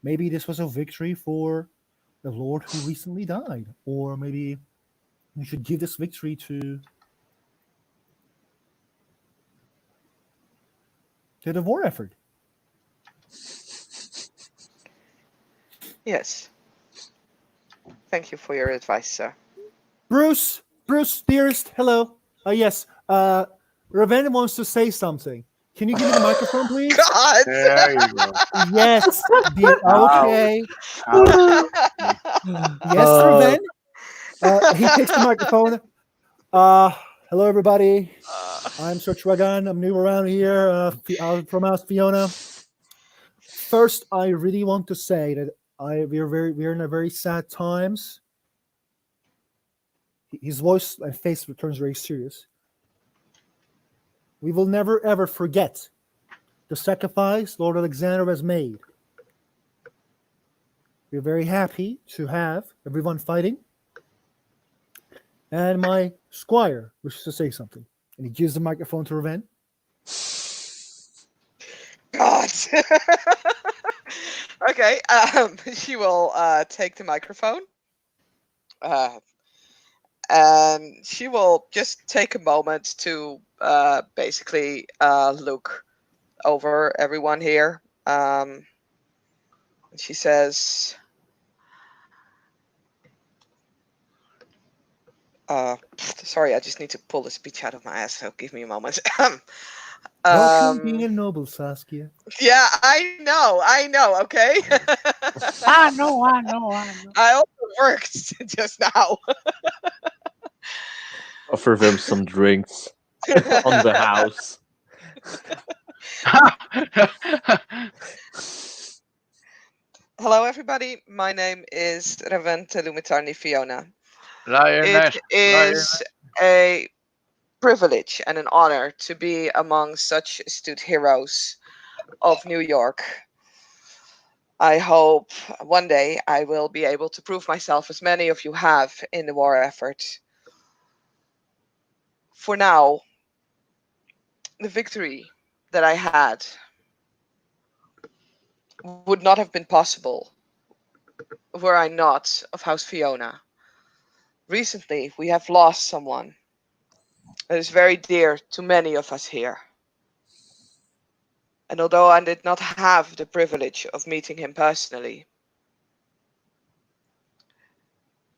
Speaker 1: Maybe this was a victory for the Lord who recently died, or maybe you should give this victory to the war effort.
Speaker 4: Yes. Thank you for your advice, sir.
Speaker 1: Bruce, dearest, hello. Yes, Raven wants to say something. Can you give me the microphone, please?
Speaker 4: God!
Speaker 2: There you go.
Speaker 1: Yes, dear.
Speaker 2: Now,
Speaker 1: Okay.
Speaker 2: now.
Speaker 1: Yes, Raven. He takes the microphone. Uh, Hello, everybody. I'm Sir Tragan. I'm new around here. From House Fiona. First, I really want to say that we're in a very sad times. His voice and face returns very serious. We will never ever forget the sacrifice Lord Alexander has made. We're very happy to have everyone fighting. And my squire wishes to say something. And he gives the microphone to Raven.
Speaker 4: God. Okay. She will take the microphone. Uh, and she will just take a moment to basically look over everyone here. She says, sorry, I just need to pull the speech out of my ass, so give me a moment.
Speaker 1: Welcome being a
Speaker 4: um,
Speaker 1: noble, Saskia.
Speaker 4: yeah, I know, okay?
Speaker 2: I know, I know, I know.
Speaker 4: I also worked just now.
Speaker 3: Offer them some drinks on the house.
Speaker 4: Hello, everybody. My name is Revente Lumitarni Fiona. It
Speaker 2: Lioness,
Speaker 4: is
Speaker 2: lioness.
Speaker 4: a privilege and an honor to be among such astute heroes of New York. I hope one day I will be able to prove myself as many of you have in the war effort. For now, the victory that I had would not have been possible were I not of House Fiona. Recently, we have lost someone that is very dear to many of us here. And although I did not have the privilege of meeting him personally,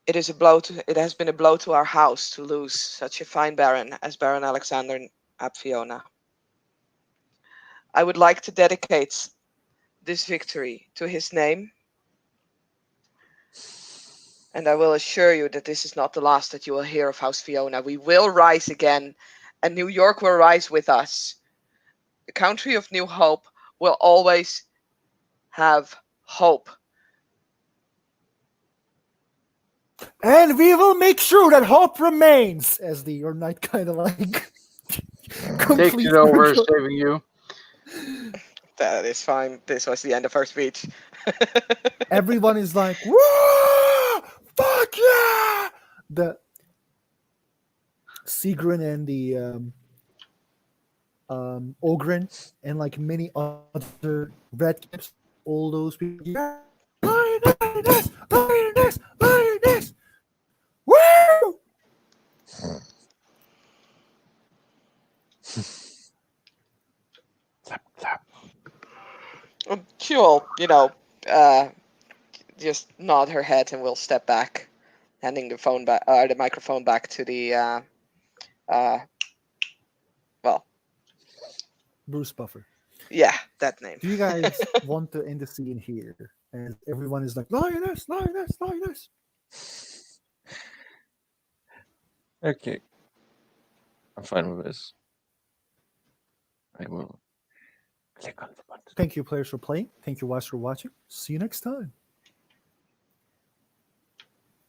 Speaker 4: it has been a blow to our house to lose such a fine baron as Baron Alexander ap Fiona. I would like to dedicate this victory to his name, and I will assure you that this is not the last that you will hear of House Fiona. We will rise again, and New York will rise with us. The country of New Hope will always have hope.
Speaker 1: And we will make sure that hope remains, as the your knight kind of like
Speaker 2: Takes
Speaker 1: completes
Speaker 2: it over,
Speaker 1: her.
Speaker 2: saving you.
Speaker 4: That is fine. This was the end of her speech.
Speaker 1: Everyone is like, "Whoa! Fuck yeah!" The Sigrun and the Ogren and like many other redcaps, all those people. Yeah, lioness, lioness, lioness. Woo!
Speaker 3: Clap, clap.
Speaker 4: She will, just nod her head and will step back, handing the microphone back to the uh, well,
Speaker 1: Bruce Buffer.
Speaker 4: yeah, that name.
Speaker 1: Do you guys want to end the scene here? As everyone is like, lioness, lioness, lioness.
Speaker 3: Okay, I'm fine with this. I will click on the button.
Speaker 1: Thank you, players, for playing. Thank you, guys, for watching. See you next time.